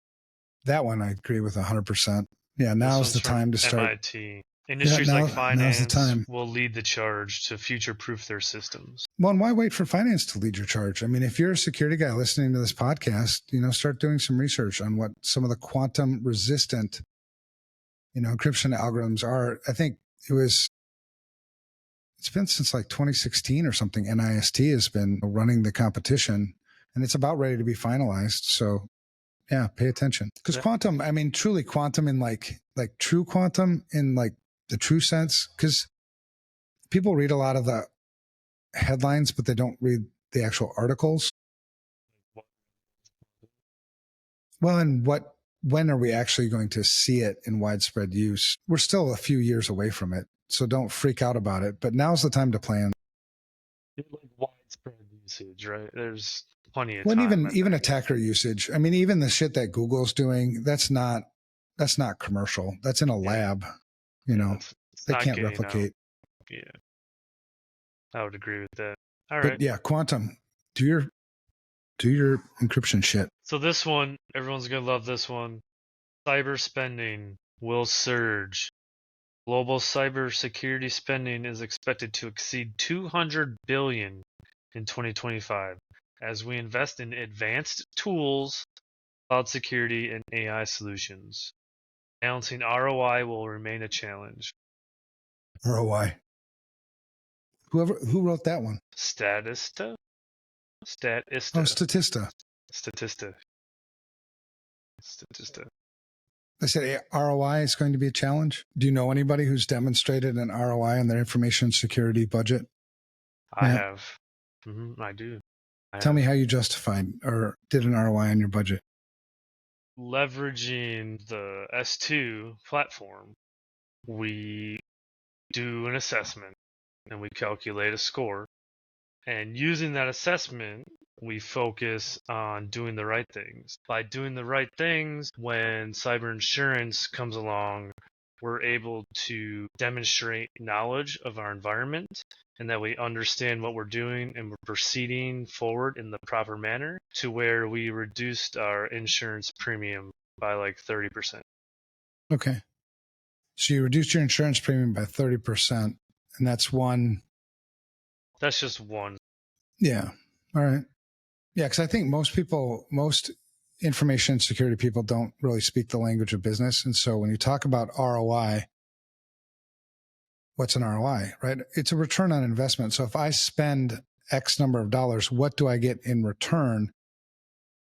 Speaker 2: That one I agree with 100%. Yeah, now's the time to start.
Speaker 1: MIT. Industries like finance will lead the charge to future-proof their systems.
Speaker 2: Well, and why wait for finance to lead your charge? I mean, if you're a security guy listening to this podcast, start doing some research on what some of the quantum resistant, encryption algorithms are. I think it's been since like 2016 or something. NIST has been running the competition, and it's about ready to be finalized. So yeah, pay attention. Because quantum, I mean, truly quantum in like true quantum in like the true sense, because people read a lot of the headlines, but they don't read the actual articles. Well, and when are we actually going to see it in widespread use? We're still a few years away from it, so don't freak out about it. But now's the time to plan.
Speaker 1: Like widespread usage, right? There's plenty of time.
Speaker 2: Well, even attacker usage. I mean, even the shit that Google's doing, that's not commercial. That's in a lab. They can't replicate.
Speaker 1: Yeah, I would agree with that. All
Speaker 2: but
Speaker 1: right.
Speaker 2: Yeah, quantum. Do your encryption shit.
Speaker 1: So this one, everyone's gonna love this one. Cyber spending will surge. Global cybersecurity spending is expected to exceed $200 billion in 2025 as we invest in advanced tools, cloud security, and AI solutions. Balancing ROI will remain a challenge.
Speaker 2: ROI. Who wrote that one?
Speaker 1: Statista.
Speaker 2: Oh, Statista. They said ROI is going to be a challenge. Do you know anybody who's demonstrated an ROI on their information security budget?
Speaker 1: I have. I do.
Speaker 2: Tell me how you justified or did an ROI on your budget.
Speaker 1: Leveraging the S2 platform, we do an assessment and we calculate a score. And using that assessment, we focus on doing the right things. By doing the right things, when cyber insurance comes along, we're able to demonstrate knowledge of our environment and that we understand what we're doing and we're proceeding forward in the proper manner to where we reduced our insurance premium by like 30%.
Speaker 2: Okay. So you reduced your insurance premium by 30%, and that's one.
Speaker 1: That's just one.
Speaker 2: Yeah. All right. Yeah, because I think most information security people don't really speak the language of business. And so when you talk about ROI, what's an ROI, right? It's a return on investment. So if I spend X number of dollars, what do I get in return?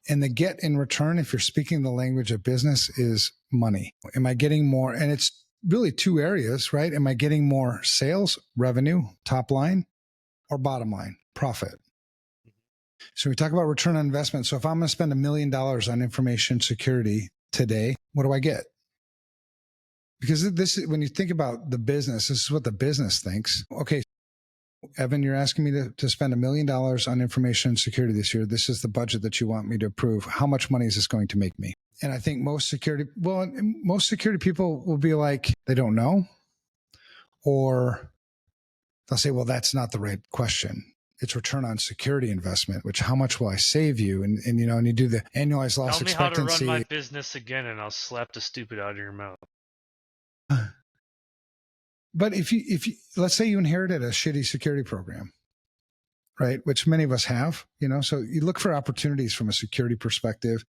Speaker 2: And the get in return, if you're speaking the language of business, is money. Am I getting more? And it's really two areas, right? Am I getting more sales, revenue, top line, or bottom line, profit? So we talk about return on investment. So if I'm going to spend $1 million on information security today, what do I get? Because this, when you think about the business, this is what the business thinks. Okay, Evan, you're asking me to spend $1 million on information security this year. This is the budget that you want me to approve. How much money is this going to make me? And I think most security people will be like, they don't know. Or they'll say, well, that's not the right question. It's return on security investment, which how much will I save you? And you do the annualized loss expectancy.
Speaker 1: Tell me how to run my business again and I'll slap the stupid out of your mouth.
Speaker 2: But if you let's say you inherited a shitty security program, right? Which many of us have, so you look for opportunities from a security perspective.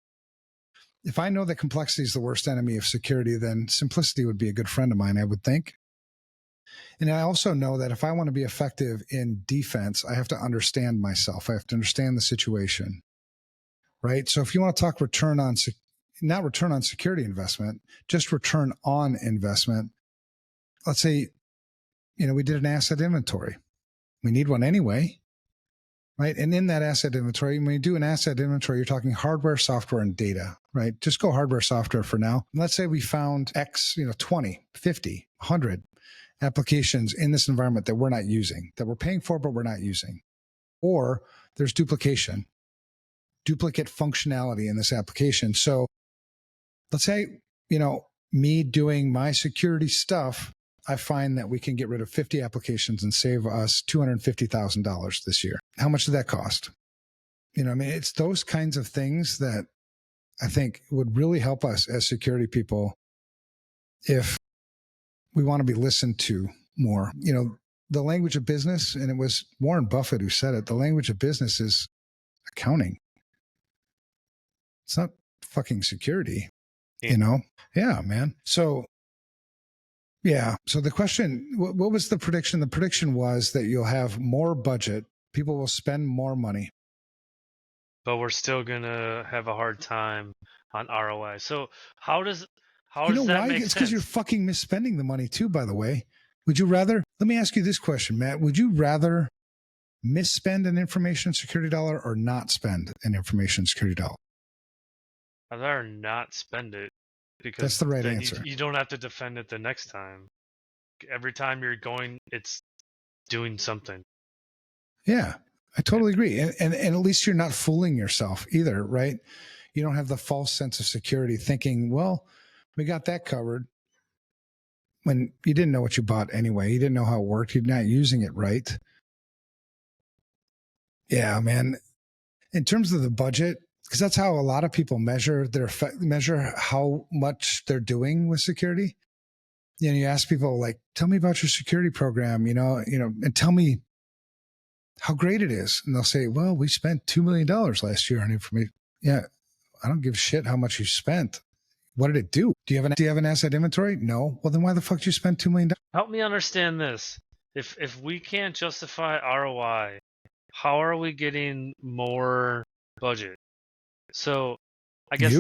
Speaker 2: If I know that complexity is the worst enemy of security, then simplicity would be a good friend of mine, I would think. And I also know that if I want to be effective in defense, I have to understand myself. I have to understand the situation, right? So if you want to talk not return on security investment, just return on investment. Let's say, we did an asset inventory. We need one anyway, right? And in that asset inventory, when you do an asset inventory, you're talking hardware, software, and data, right? Just go hardware, software for now. And let's say we found X, 20, 50, 100 applications in this environment that we're not using, that we're paying for, but we're not using. Or there's duplicate functionality in this application. So let's say, me doing my security stuff, I find that we can get rid of 50 applications and save us $250,000 this year. How much did that cost? It's those kinds of things that I think would really help us as security people if we want to be listened to more. The language of business, and it was Warren Buffett who said it, the language of business is accounting. It's not fucking security, Yeah, man. So the question, what was the prediction? The prediction was that you'll have more budget. People will spend more money.
Speaker 1: But we're still going to have a hard time on ROI. So how does that
Speaker 2: why?
Speaker 1: make
Speaker 2: It's
Speaker 1: sense?
Speaker 2: because you're fucking misspending the money too, by the way. Would you rather, let me ask you this question, Matt. Would you rather misspend an information security dollar or not spend an information security dollar?
Speaker 1: I'd rather not spend it, because
Speaker 2: that's the right answer.
Speaker 1: You don't have to defend it the next time. Every time you're going, it's doing something.
Speaker 2: Yeah, I totally agree. And at least you're not fooling yourself either, right? You don't have the false sense of security thinking, well, we got that covered, when you didn't know what you bought anyway. You didn't know how it worked. You're not using it right. Yeah, man. In terms of the budget, because that's how a lot of people measure how much they're doing with security. You ask people like, tell me about your security program, and tell me how great it is. And they'll say, well, we spent $2 million last year on information. Yeah. I don't give a shit how much you spent. What did it do? Do you have an asset inventory? No. Well, then why the fuck did you spend $2 million?
Speaker 1: Help me understand this. If we can't justify ROI, how are we getting more budget? So I guess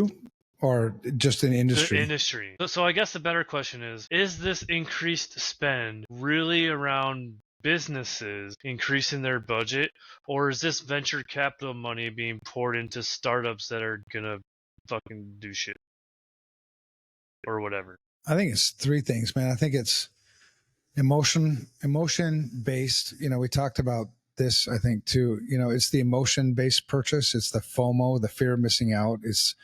Speaker 2: or just an industry?
Speaker 1: The industry. So I guess the better question is this increased spend really around businesses increasing their budget, or is this venture capital money being poured into startups that are gonna fucking do shit or whatever?
Speaker 2: I think it's three things, man. I think it's emotion based. We talked about this, I think, too. It's the emotion based purchase. It's the FOMO, the fear of missing out. It's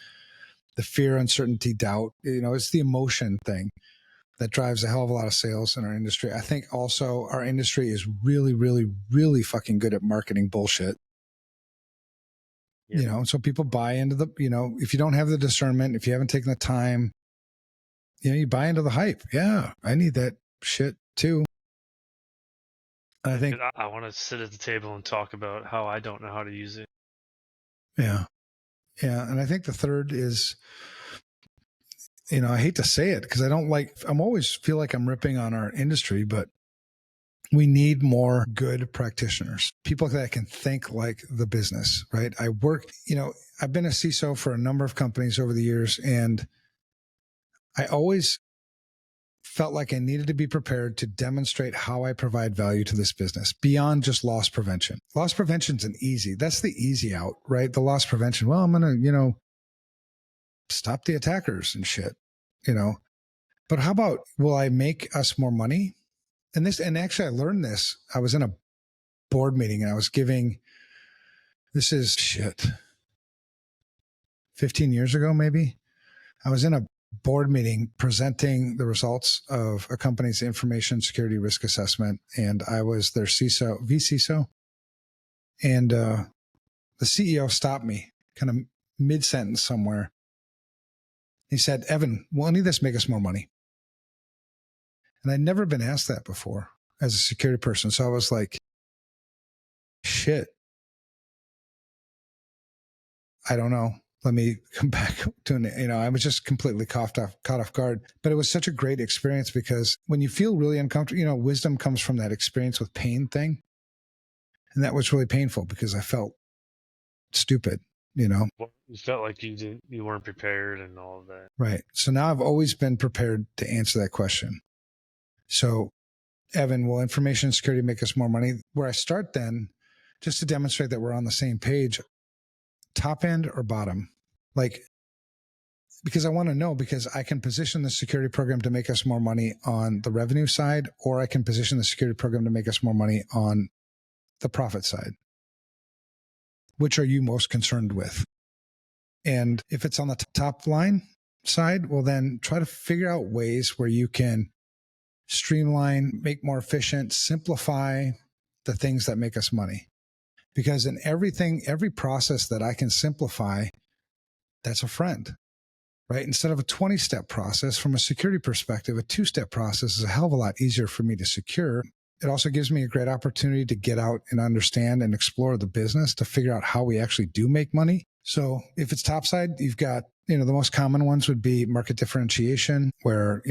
Speaker 2: the fear, uncertainty, doubt. It's the emotion thing that drives a hell of a lot of sales in our industry. I think also our industry is really, really, really fucking good at marketing bullshit. Yeah. So people buy into if you don't have the discernment, if you haven't taken the time, you buy into the hype. Yeah, I need that shit too. I think
Speaker 1: I want to sit at the table and talk about how I don't know how to use it.
Speaker 2: Yeah. Yeah. And I think the third is, I hate to say it because I'm always feel like I'm ripping on our industry, but we need more good practitioners, people that can think like the business, right? I've been a CISO for a number of companies over the years, and I always felt like I needed to be prepared to demonstrate how I provide value to this business beyond just loss prevention. Loss prevention's that's the easy out, right? The loss prevention. Well, I'm going to, stop the attackers and shit, but how about, will I make us more money? And actually I learned this. I was in a board meeting and I was giving, this is 15 years ago, maybe. I was in a board meeting presenting the results of a company's information security risk assessment. And I was their vCISO. And the CEO stopped me kind of mid-sentence somewhere. He said, Evan, will any of this make us more money? And I'd never been asked that before as a security person. So I was like, shit, I don't know. Let me come back to an, I was just completely caught off guard. But it was such a great experience because when you feel really uncomfortable, wisdom comes from that experience with pain thing. And that was really painful because I felt stupid,
Speaker 1: You felt like you weren't prepared and all of that.
Speaker 2: Right. So now I've always been prepared to answer that question. So, Evan, will information security make us more money? Where I start then, just to demonstrate that we're on the same page, top end or bottom? Because I want to know, because I can position the security program to make us more money on the revenue side, or I can position the security program to make us more money on the profit side. Which are you most concerned with? And if it's on the top line side, well, then try to figure out ways where you can streamline, make more efficient, simplify the things that make us money. Because in every process that I can simplify, that's a friend, right? Instead of a 20-step process, from a security perspective, a 2-step process is a hell of a lot easier for me to secure. It also gives me a great opportunity to get out and understand and explore the business to figure out how we actually do make money. So if it's topside, you've got, the most common ones would be market differentiation, where,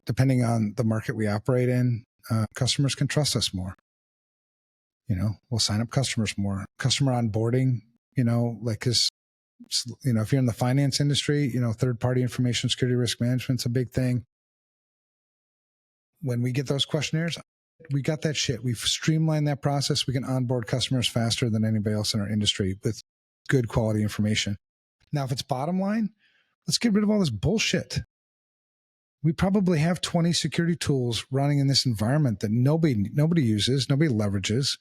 Speaker 2: depending on the market we operate in, customers can trust us more. We'll sign up customers more. Customer onboarding, because, if you're in the finance industry, third-party information security risk management's a big thing. When we get those questionnaires, we got that shit. We've streamlined that process. We can onboard customers faster than anybody else in our industry with good quality information. Now, if it's bottom line, let's get rid of all this bullshit. We probably have 20 security tools running in this environment that nobody uses, nobody leverages,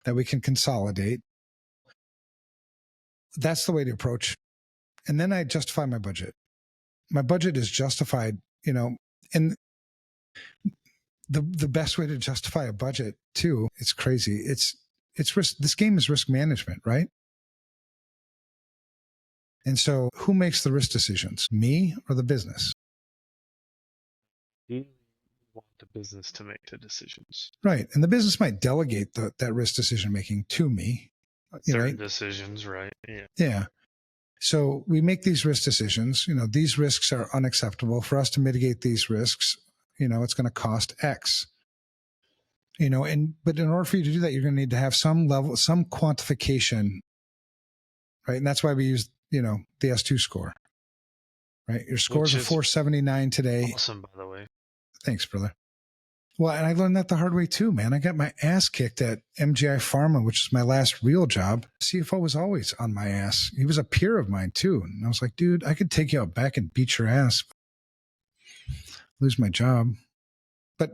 Speaker 2: that we can consolidate. That's the way to approach. And then I justify my budget. My budget is justified, and the best way to justify a budget too, it's crazy. It's risk. This game is risk management, right? And so who makes the risk decisions, me or the business?
Speaker 1: You want the business to make the decisions.
Speaker 2: Right. And the business might delegate that risk decision making to me.
Speaker 1: Certain decisions, right? Yeah.
Speaker 2: Yeah. So we make these risk decisions. These risks are unacceptable. For us to mitigate these risks, it's going to cost X. But in order for you to do that, you're going to need to have some level, some quantification, right? And that's why we use, the S2 score, right? Your scores are 479 today.
Speaker 1: Awesome, by the way.
Speaker 2: Thanks, brother. Well, and I learned that the hard way too, man. I got my ass kicked at MGI Pharma, which is my last real job. CFO was always on my ass. He was a peer of mine too. And I was like, dude, I could take you out back and beat your ass, lose my job. But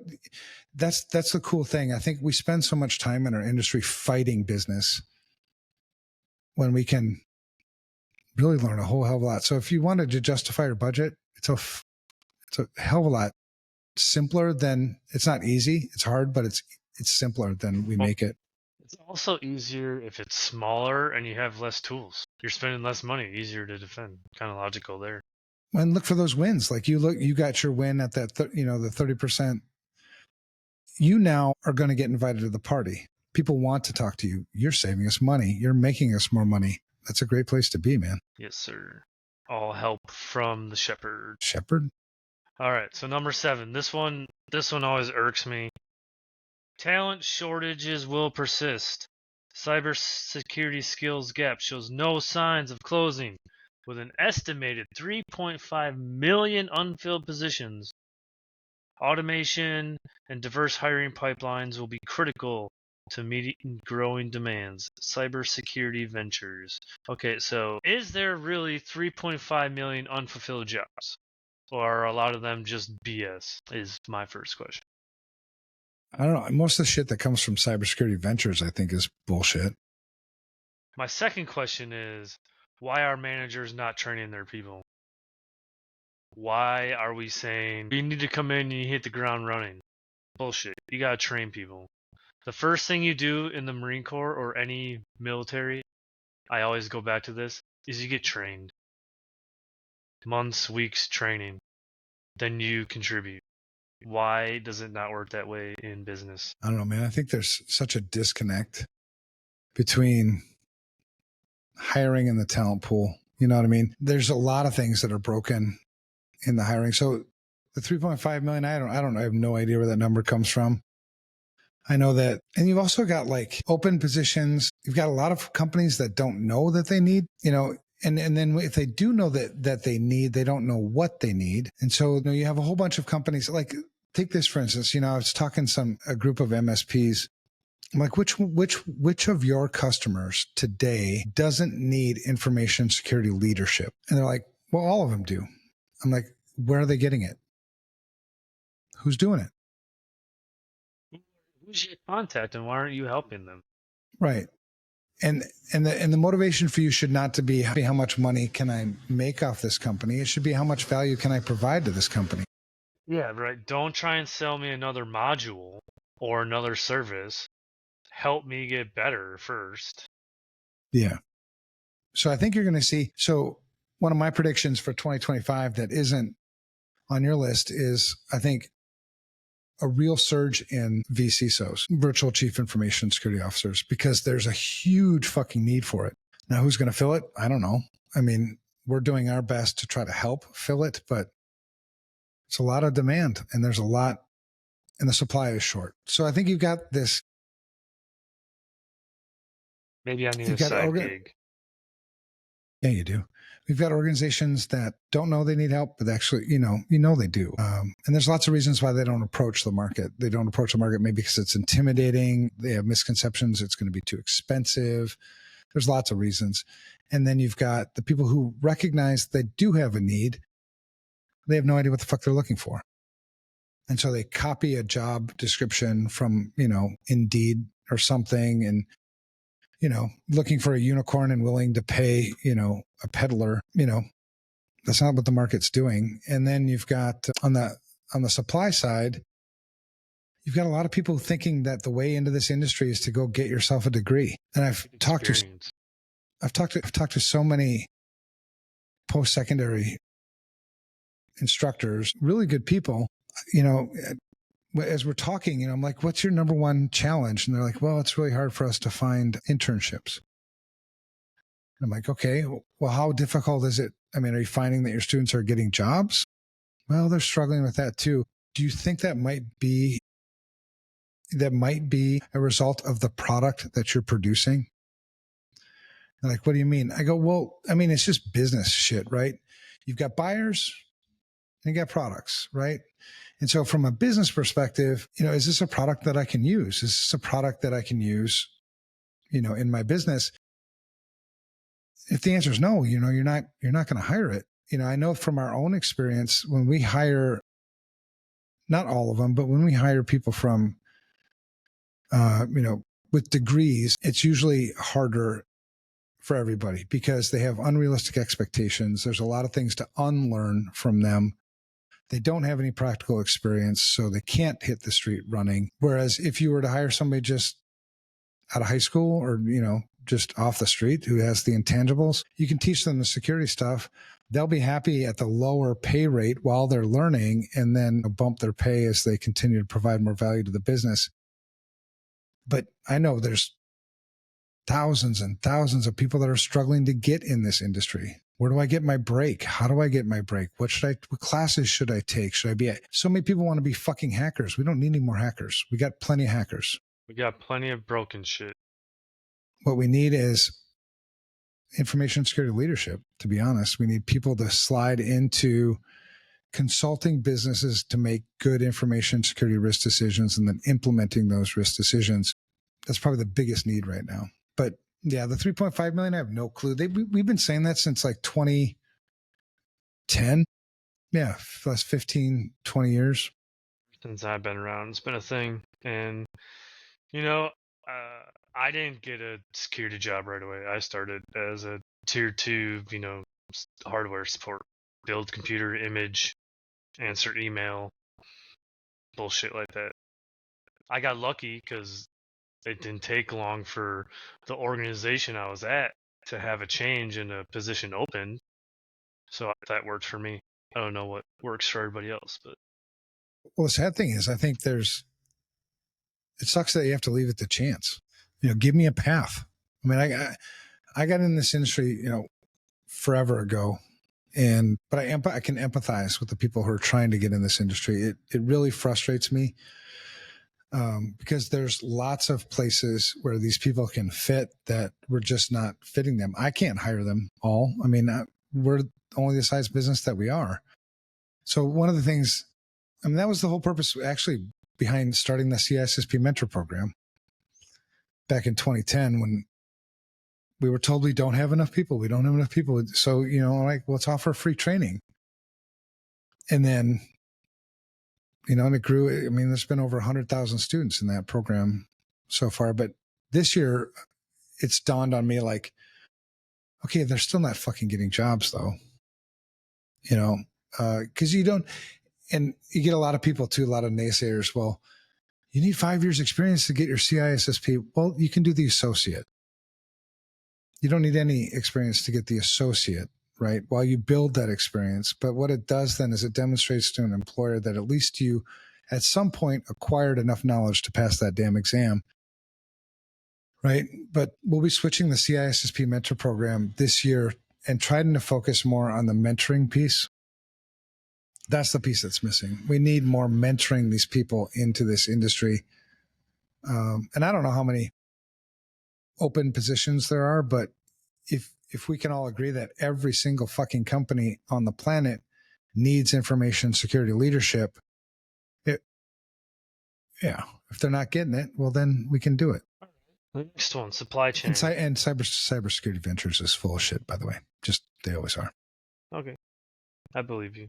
Speaker 2: that's the cool thing. I think we spend so much time in our industry fighting business when we can really learn a whole hell of a lot. So if you wanted to justify your budget, it's a hell of a lot simpler than, it's not easy, it's hard, but it's simpler than we make it.
Speaker 1: It's also easier if it's smaller and you have less tools. You're spending less money, easier to defend. Kind of logical there.
Speaker 2: And look for those wins. Like you got your win at that, the 30%. You now are going to get invited to the party. People want to talk to you. You're saving us money. You're making us more money. That's a great place to be, man.
Speaker 1: Yes, sir. All help from the shepherd.
Speaker 2: Shepherd?
Speaker 1: All right, so number 7. This one always irks me. Talent shortages will persist. Cybersecurity skills gap shows no signs of closing, with an estimated 3.5 million unfilled positions. Automation and diverse hiring pipelines will be critical to meeting growing demands. Cybersecurity ventures. Okay, so is there really 3.5 million unfulfilled jobs? Or are a lot of them just BS? Is my first question.
Speaker 2: I don't know. Most of the shit that comes from cybersecurity ventures, I think, is bullshit.
Speaker 1: My second question is, why are managers not training their people? Why are we saying you need to come in and you hit the ground running? Bullshit. You gotta train people. The first thing you do in the Marine Corps or any military, I always go back to this, is you get trained. Months, weeks training. Then you contribute. Why does it not work that way in business?
Speaker 2: I don't know, man. I think there's such a disconnect between hiring and the talent pool. You know what I mean? There's a lot of things that are broken in the hiring. So the 3.5 million, I don't know. I have no idea where that number comes from. I know that. And you've also got like open positions. You've got a lot of companies that don't know that they need, and then if they do know that they need, they don't know what they need. And so you have a whole bunch of companies like, take this for instance, I was talking to a group of MSPs. I'm like, which of your customers today doesn't need information security leadership? And they're like, well, all of them do. I'm like, where are they getting it? Who's doing it?
Speaker 1: Who's your contact, and why aren't you helping them?
Speaker 2: Right. And the motivation for you should not to be how much money can I make off this company. It should be how much value can I provide to this company.
Speaker 1: Yeah, right. Don't try and sell me another module or another service. Help me get better first.
Speaker 2: Yeah. So I think you're going to see. So one of my predictions for 2025 that isn't on your list is, I think, a real surge in VCSOs, virtual chief information security officers, because there's a huge fucking need for it. Now, who's going to fill it? I don't know. I mean, we're doing our best to try to help fill it, but it's a lot of demand and there's a lot, and the supply is short. So I think you've got this.
Speaker 1: Maybe I need a
Speaker 2: You've got
Speaker 1: side gig.
Speaker 2: Yeah, you do. We've got organizations that don't know they need help, but actually, they do. And there's lots of reasons why they don't approach the market. They don't approach the market maybe because it's intimidating. They have misconceptions. It's going to be too expensive. There's lots of reasons. And then you've got the people who recognize they do have a need. They have no idea what the fuck they're looking for. And so they copy a job description from, Indeed or something, and looking for a unicorn and willing to pay, a peddler, that's not what the market's doing. And then you've got on the supply side, you've got a lot of people thinking that the way into this industry is to go get yourself a degree. And I've talked to so many post-secondary instructors, really good people, as we're talking, I'm like, what's your number one challenge? And they're like, well, it's really hard for us to find internships. I'm like, okay, well, how difficult is it? I mean, are you finding that your students are getting jobs? Well, they're struggling with that too. Do you think that might be a result of the product that you're producing? They're like, what do you mean? I go, well, I mean, it's just business shit, right? You've got buyers and you got products, right? And so from a business perspective, is this a product that I can use? Is this a product that I can use, in my business? If the answer is no, you're not going to hire it. I know from our own experience, when we hire, not all of them, but when we hire people from, with degrees, it's usually harder for everybody because they have unrealistic expectations. There's a lot of things to unlearn from them. They don't have any practical experience, so they can't hit the street running. Whereas if you were to hire somebody just out of high school or, just off the street who has the intangibles, you can teach them the security stuff. They'll be happy at the lower pay rate while they're learning and then bump their pay as they continue to provide more value to the business. But I know there's thousands and thousands of people that are struggling to get in this industry. Where do I get my break? How do I get my break? What classes should I take? Should I be at? So many people want to be fucking hackers. We don't need any more hackers. We got plenty of hackers.
Speaker 1: We got plenty of broken shit.
Speaker 2: What we need is information security leadership, to be honest. We need people to slide into consulting businesses to make good information security risk decisions and then implementing those risk decisions. That's probably the biggest need right now. But yeah, the 3.5 million, I have no clue. We've been saying that since like 2010. Yeah, for the last 15, 20 years.
Speaker 1: Since I've been around, it's been a thing. And, I didn't get a security job right away. I started as a tier 2, hardware support, build computer image, answer email, bullshit like that. I got lucky because it didn't take long for the organization I was at to have a change and a position open. So that worked for me. I don't know what works for everybody else, but
Speaker 2: Well, the sad thing is, I think it sucks that you have to leave it to chance. Give me a path. I mean, I got in this industry, forever ago, but I can empathize with the people who are trying to get in this industry. It really frustrates me because there's lots of places where these people can fit that we're just not fitting them. I can't hire them all. I mean, we're only the size business that we are. So one of the things, I mean, that was the whole purpose actually behind starting the CISSP mentor program back in 2010 when we were told we don't have enough people. We don't have enough people. So, let's offer free training. And then, and it grew. I mean, there's been over 100,000 students in that program so far. But this year, it's dawned on me like, okay, they're still not fucking getting jobs though. Because you don't, and you get a lot of people too, a lot of naysayers. Well, you need 5 years experience to get your CISSP. Well, you can do the associate. You don't need any experience to get the associate, right? While you build that experience. But what it does then is it demonstrates to an employer that at least you at some point acquired enough knowledge to pass that damn exam, right? But we'll be switching the CISSP mentor program this year and trying to focus more on the mentoring piece. That's the piece that's missing. We need more mentoring these people into this industry. And I don't know how many open positions there are, but if we can all agree that every single fucking company on the planet needs information security leadership, if they're not getting it, well, then we can do it.
Speaker 1: Next one, supply chain.
Speaker 2: And cybersecurity ventures is full of shit, by the way. Just, they always are.
Speaker 1: Okay. I believe you.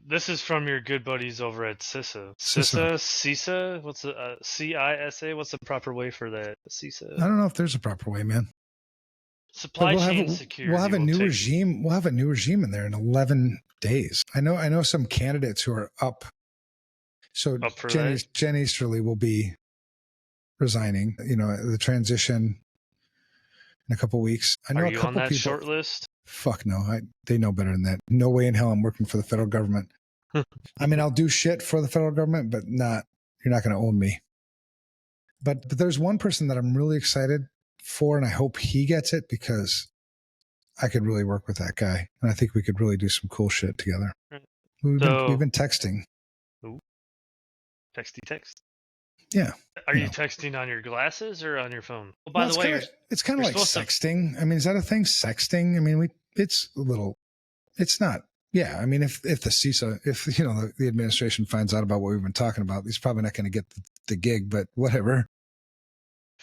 Speaker 1: This is from your good buddies over at CISA. CISA? What's the CISA? What's the proper way for that? CISA.
Speaker 2: I don't know if there's a proper way, man.
Speaker 1: Supply chain security.
Speaker 2: We'll have a new regime. We'll have a new regime in there in 11 days. I know some candidates who are up. So Jen Easterly will be resigning. The transition in a couple of weeks. I know
Speaker 1: are you
Speaker 2: a couple
Speaker 1: on that
Speaker 2: people.
Speaker 1: Short list?
Speaker 2: Fuck no. They know better than that. No way in hell I'm working for the federal government. I mean, I'll do shit for the federal government, but you're not going to own me. But there's one person that I'm really excited for, and I hope he gets it because I could really work with that guy. And I think we could really do some cool shit together. We've been texting.
Speaker 1: Ooh. Text.
Speaker 2: Yeah.
Speaker 1: Are you texting on your glasses or on your phone? Well, by the way,
Speaker 2: it's kind of like sexting. I mean, is that a thing? Sexting? I mean, it's not. Yeah. I mean, if the CISA, the administration finds out about what we've been talking about, he's probably not going to get the gig, but whatever.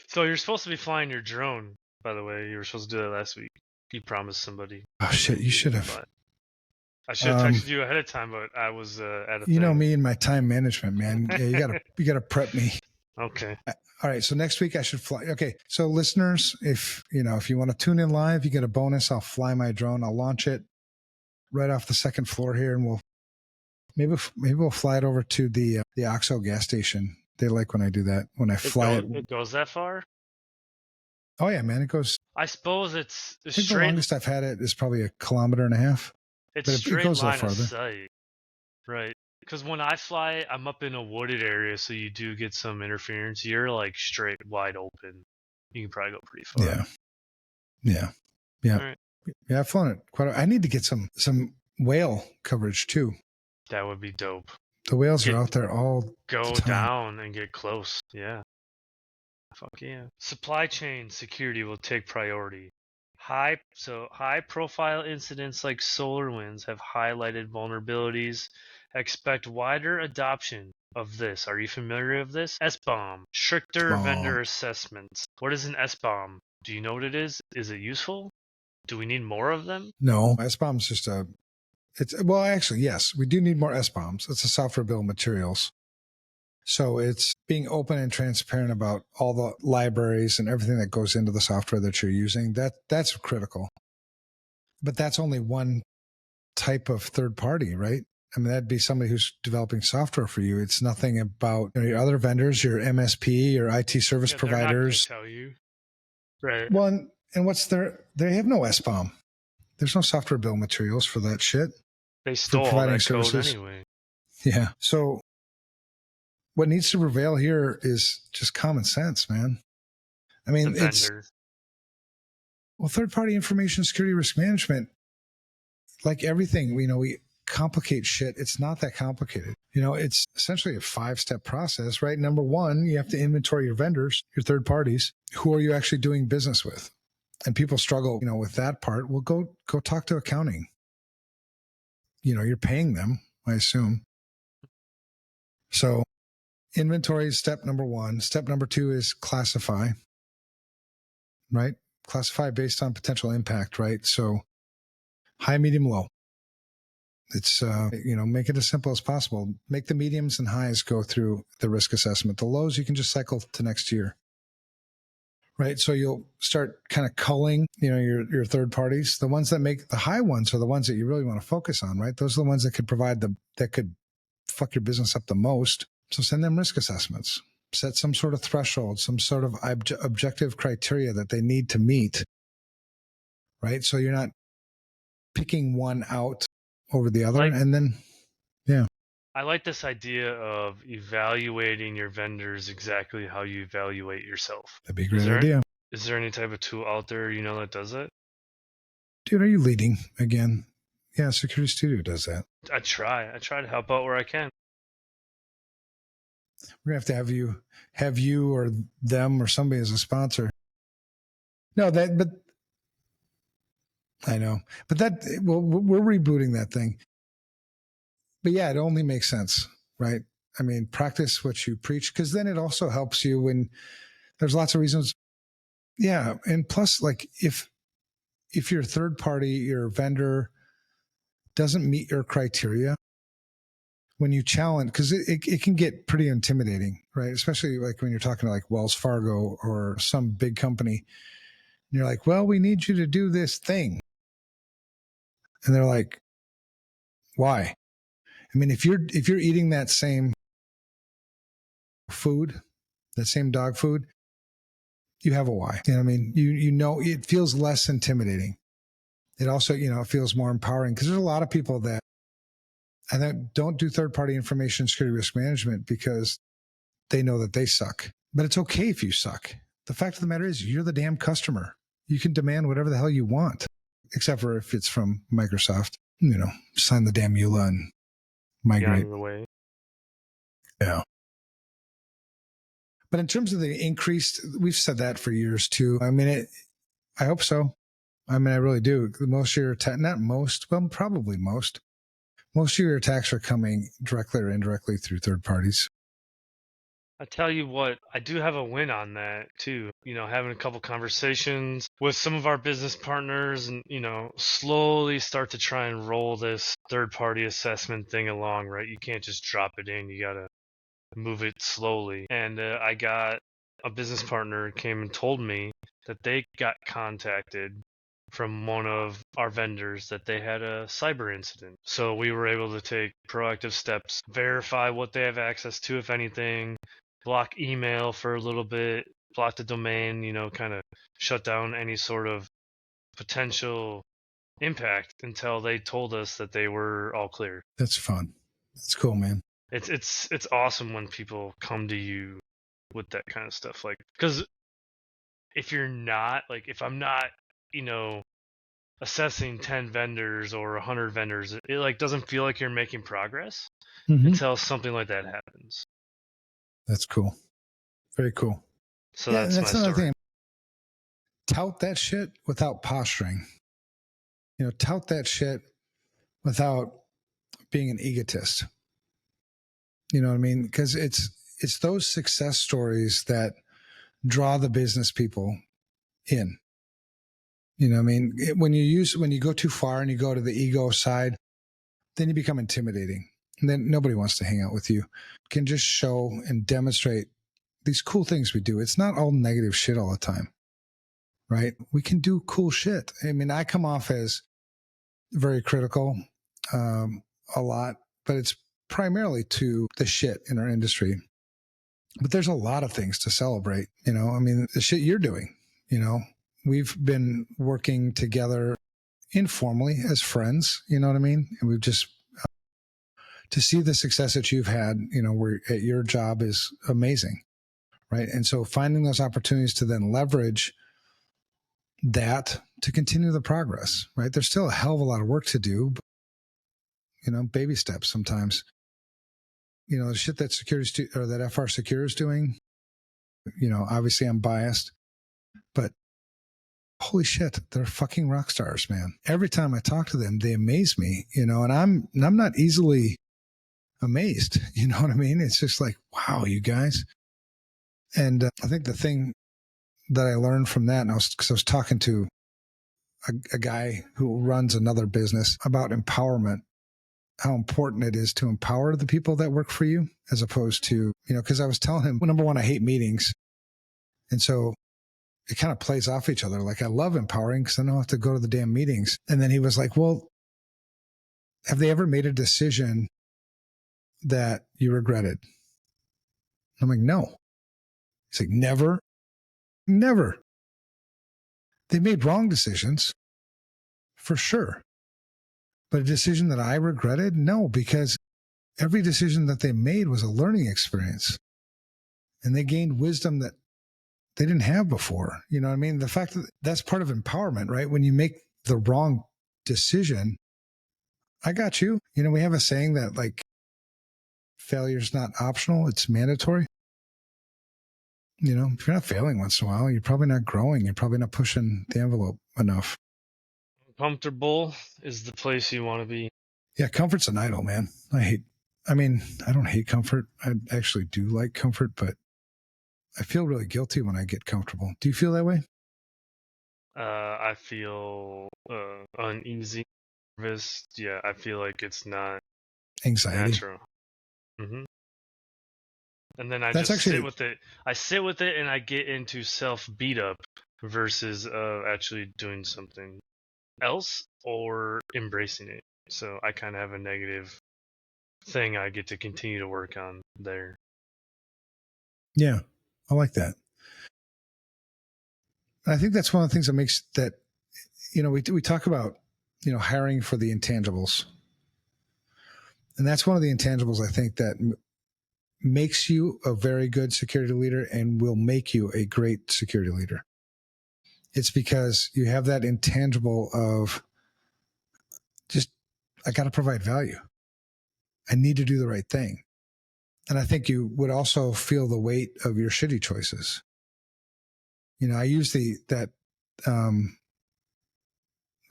Speaker 1: So you're supposed to be flying your drone, by the way. You were supposed to do that last week. You promised somebody.
Speaker 2: Oh shit, you should have.
Speaker 1: I should have texted you ahead of time, but I was at a
Speaker 2: You know me and my time management, man. Yeah, you gotta prep me.
Speaker 1: Okay.
Speaker 2: All right. So next week I should fly. Okay. So listeners, if you want to tune in live, you get a bonus. I'll fly my drone. I'll launch it right off the second floor here, and maybe we'll fly it over to the OXXO gas station. They like when I do that. When I fly it.
Speaker 1: It goes that far?
Speaker 2: Oh yeah, man. It goes.
Speaker 1: I suppose it's
Speaker 2: I think the longest I've had it is probably 1.5 kilometers.
Speaker 1: It's straight line of sight. Right. Because when I fly, I'm up in a wooded area, so you do get some interference. You're like straight wide open. You can probably go pretty far.
Speaker 2: Yeah.
Speaker 1: Right.
Speaker 2: Yeah, I've flown it quite. I need to get some whale coverage too.
Speaker 1: That would be dope.
Speaker 2: The whales are out there all
Speaker 1: go down and get close. Yeah. Fuck yeah. Supply chain security will take priority. High profile incidents like SolarWinds have highlighted vulnerabilities. Expect wider adoption of this. Are you familiar with this? SBOM, stricter vendor assessments. What is an SBOM? Do you know what it is? Is it useful? Do we need more of them?
Speaker 2: No, SBOM is just actually, yes, we do need more SBOMs. It's a software bill of materials. So it's being open and transparent about all the libraries and everything that goes into the software that you're using. That's critical. But that's only one type of third party, right? I mean, that'd be somebody who's developing software for you. It's nothing about your other vendors, your MSP, your IT service providers.
Speaker 1: They're not gonna tell you. Right.
Speaker 2: Well, and they have no SBOM. There's no software bill of materials for that shit.
Speaker 1: They stole all that code anyway.
Speaker 2: Yeah. So what needs to prevail here is just common sense, man. I mean,
Speaker 1: The vendor.
Speaker 2: Well, third-party information security risk management, like everything, we complicate shit. It's not that complicated. It's essentially a 5-step process, right? Number one, you have to inventory your vendors, your third parties. Who are you actually doing business with? And people struggle, with that part. Well, go talk to accounting. You're paying them, I assume. So inventory is step number one. Step number two is classify, right? Classify based on potential impact, right? So high, medium, low. It's, make it as simple as possible. Make the mediums and highs go through the risk assessment. The lows, you can just cycle to next year, right? So you'll start kind of culling, your third parties. The ones that make the high ones are the ones that you really want to focus on, right? Those are the ones that could that could fuck your business up the most. So send them risk assessments. Set some sort of threshold, some sort of objective criteria that they need to meet, right? So you're not picking one out over the other. And then, yeah.
Speaker 1: I like this idea of evaluating your vendors exactly how you evaluate yourself.
Speaker 2: That'd be a great idea.
Speaker 1: Is there any type of tool out there, that does it?
Speaker 2: Dude, are you leading again? Yeah, Security Studio does that.
Speaker 1: I try to help out where I can.
Speaker 2: We're gonna have to have you or them or somebody as a sponsor. No, but I know, but we're rebooting that thing. But yeah, it only makes sense, right? I mean, practice what you preach, because then it also helps you when there's lots of reasons. Yeah, and plus, like if your third party, your vendor doesn't meet your criteria, when you challenge, because it can get pretty intimidating, right? Especially like when you're talking to like Wells Fargo or some big company, and you're like, well, we need you to do this thing. And they're like, why? I mean, if you're eating that same food, that same dog food, you have a why. I mean, it feels less intimidating. It also, it feels more empowering, because there's a lot of people that don't do third-party information security risk management because they know that they suck. But it's okay if you suck. The fact of the matter is, you're the damn customer. You can demand whatever the hell you want, except for if it's from Microsoft. Sign the damn EULA and migrate.
Speaker 1: The way.
Speaker 2: Yeah. But in terms of the increased, we've said that for years too. I mean, I hope so. I mean, I really do. Most of your not most, well, probably most of your attacks are coming directly or indirectly through third parties.
Speaker 1: I tell you what, I do have a win on that too. Having a couple conversations with some of our business partners and, slowly start to try and roll this third-party assessment thing along, right? You can't just drop it in. You got to move it slowly. And I got a business partner came and told me that they got contacted from one of our vendors that they had a cyber incident. So we were able to take proactive steps, verify what they have access to, if anything, block email for a little bit, block the domain, kind of shut down any sort of potential impact until they told us that they were all clear.
Speaker 2: That's fun. That's cool, man.
Speaker 1: It's awesome when people come to you with that kind of stuff, like, because if I'm not, assessing 10 vendors or 100 vendors, it like doesn't feel like you're making progress until something like that happens.
Speaker 2: That's cool. Very cool.
Speaker 1: So yeah, that's my story. Thing.
Speaker 2: Tout that shit without posturing. Tout that shit without being an egotist. You know what I mean? Because it's those success stories that draw the business people in. You know what I mean? When you go too far and you go to the ego side, then you become intimidating. And then nobody wants to hang out with you. Can just show and demonstrate these cool things we do. It's not all negative shit all the time, right? We can do cool shit. I mean, I come off as very critical a lot, but it's primarily to the shit in our industry. But there's a lot of things to celebrate. I mean, the shit you're doing, we've been working together informally as friends, you know what I mean? And we've just to see the success that you've had, where at your job is amazing, right? And so finding those opportunities to then leverage that to continue the progress, right? There's still a hell of a lot of work to do, but, baby steps sometimes. The shit that that FR Secure is doing, obviously I'm biased, but holy shit, they're fucking rock stars, man. Every time I talk to them, they amaze me, and I'm not easily amazed. You know what I mean? It's just like, wow, you guys. And I think the thing that I learned from that, because I was talking to a guy who runs another business about empowerment, how important it is to empower the people that work for you, as opposed to, because I was telling him, well, number one, I hate meetings. And so it kind of plays off each other. Like, I love empowering because I don't have to go to the damn meetings. And then he was like, well, have they ever made a decision that you regretted? I'm like, no. He's like, never. They made wrong decisions, for sure. But a decision that I regretted? No, because every decision that they made was a learning experience. And they gained wisdom that they didn't have before. You know what I mean? The fact that that's part of empowerment, right? When you make the wrong decision, I got you. We have a saying that, like, failure's not optional, it's mandatory. If you're not failing once in a while, you're probably not growing. You're probably not pushing the envelope enough.
Speaker 1: Comfortable is the place you want to be.
Speaker 2: Yeah, comfort's an idol, man. I don't hate comfort. I actually do like comfort, but I feel really guilty when I get comfortable. Do you feel that way?
Speaker 1: I feel uneasy, nervous. Yeah, I feel like it's not
Speaker 2: Anxiety.
Speaker 1: natural. And then I sit with it. I sit with it and I get into self beat up versus actually doing something else or embracing it. So I kind of have a negative thing I get to continue to work on there.
Speaker 2: Yeah, I like that. And I think that's one of the things that makes that, we talk about, hiring for the intangibles. And that's one of the intangibles, I think, that makes you a very good security leader and will make you a great security leader. It's because you have that intangible of just, I got to provide value. I need to do the right thing. And I think you would also feel the weight of your shitty choices. I use that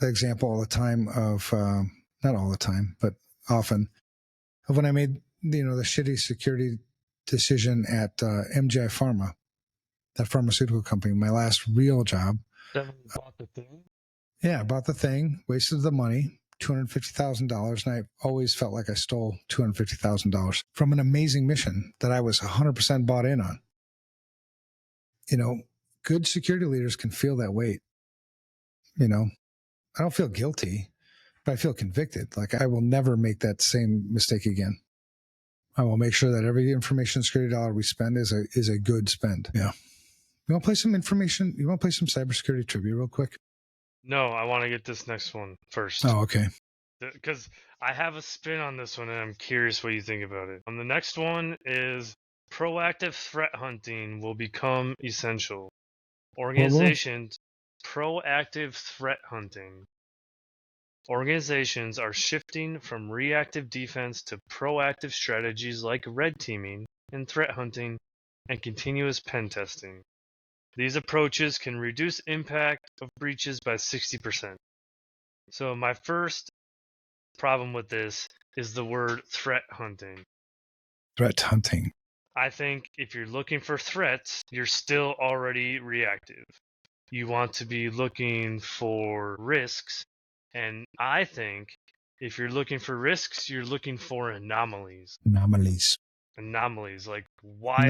Speaker 2: example all the time of, not all the time, but often, of when I made, the shitty security decision at MGI Pharma, that pharmaceutical company, my last real job.
Speaker 1: Definitely bought the thing?
Speaker 2: Yeah, I bought the thing, wasted the money, $250,000. And I always felt like I stole $250,000 from an amazing mission that I was 100% bought in on. Good security leaders can feel that weight. I don't feel guilty, but I feel convicted. Like, I will never make that same mistake again. I will make sure that every information security dollar we spend is a good spend. Yeah. You want to play some information? You want to play some cybersecurity trivia real quick?
Speaker 1: No, I want to get this next one first.
Speaker 2: Oh, okay.
Speaker 1: Because I have a spin on this one and I'm curious what you think about it. The next one is proactive threat hunting will become essential. Organizations, proactive threat hunting. Organizations are shifting from reactive defense to proactive strategies like red teaming and threat hunting and continuous pen testing. These approaches can reduce impact of breaches by 60%. So my first problem with this is the word threat hunting.
Speaker 2: Threat hunting.
Speaker 1: I think if you're looking for threats, you're still already reactive. You want to be looking for risks. And I think if you're looking for risks, you're looking for anomalies. Anomalies. Like, why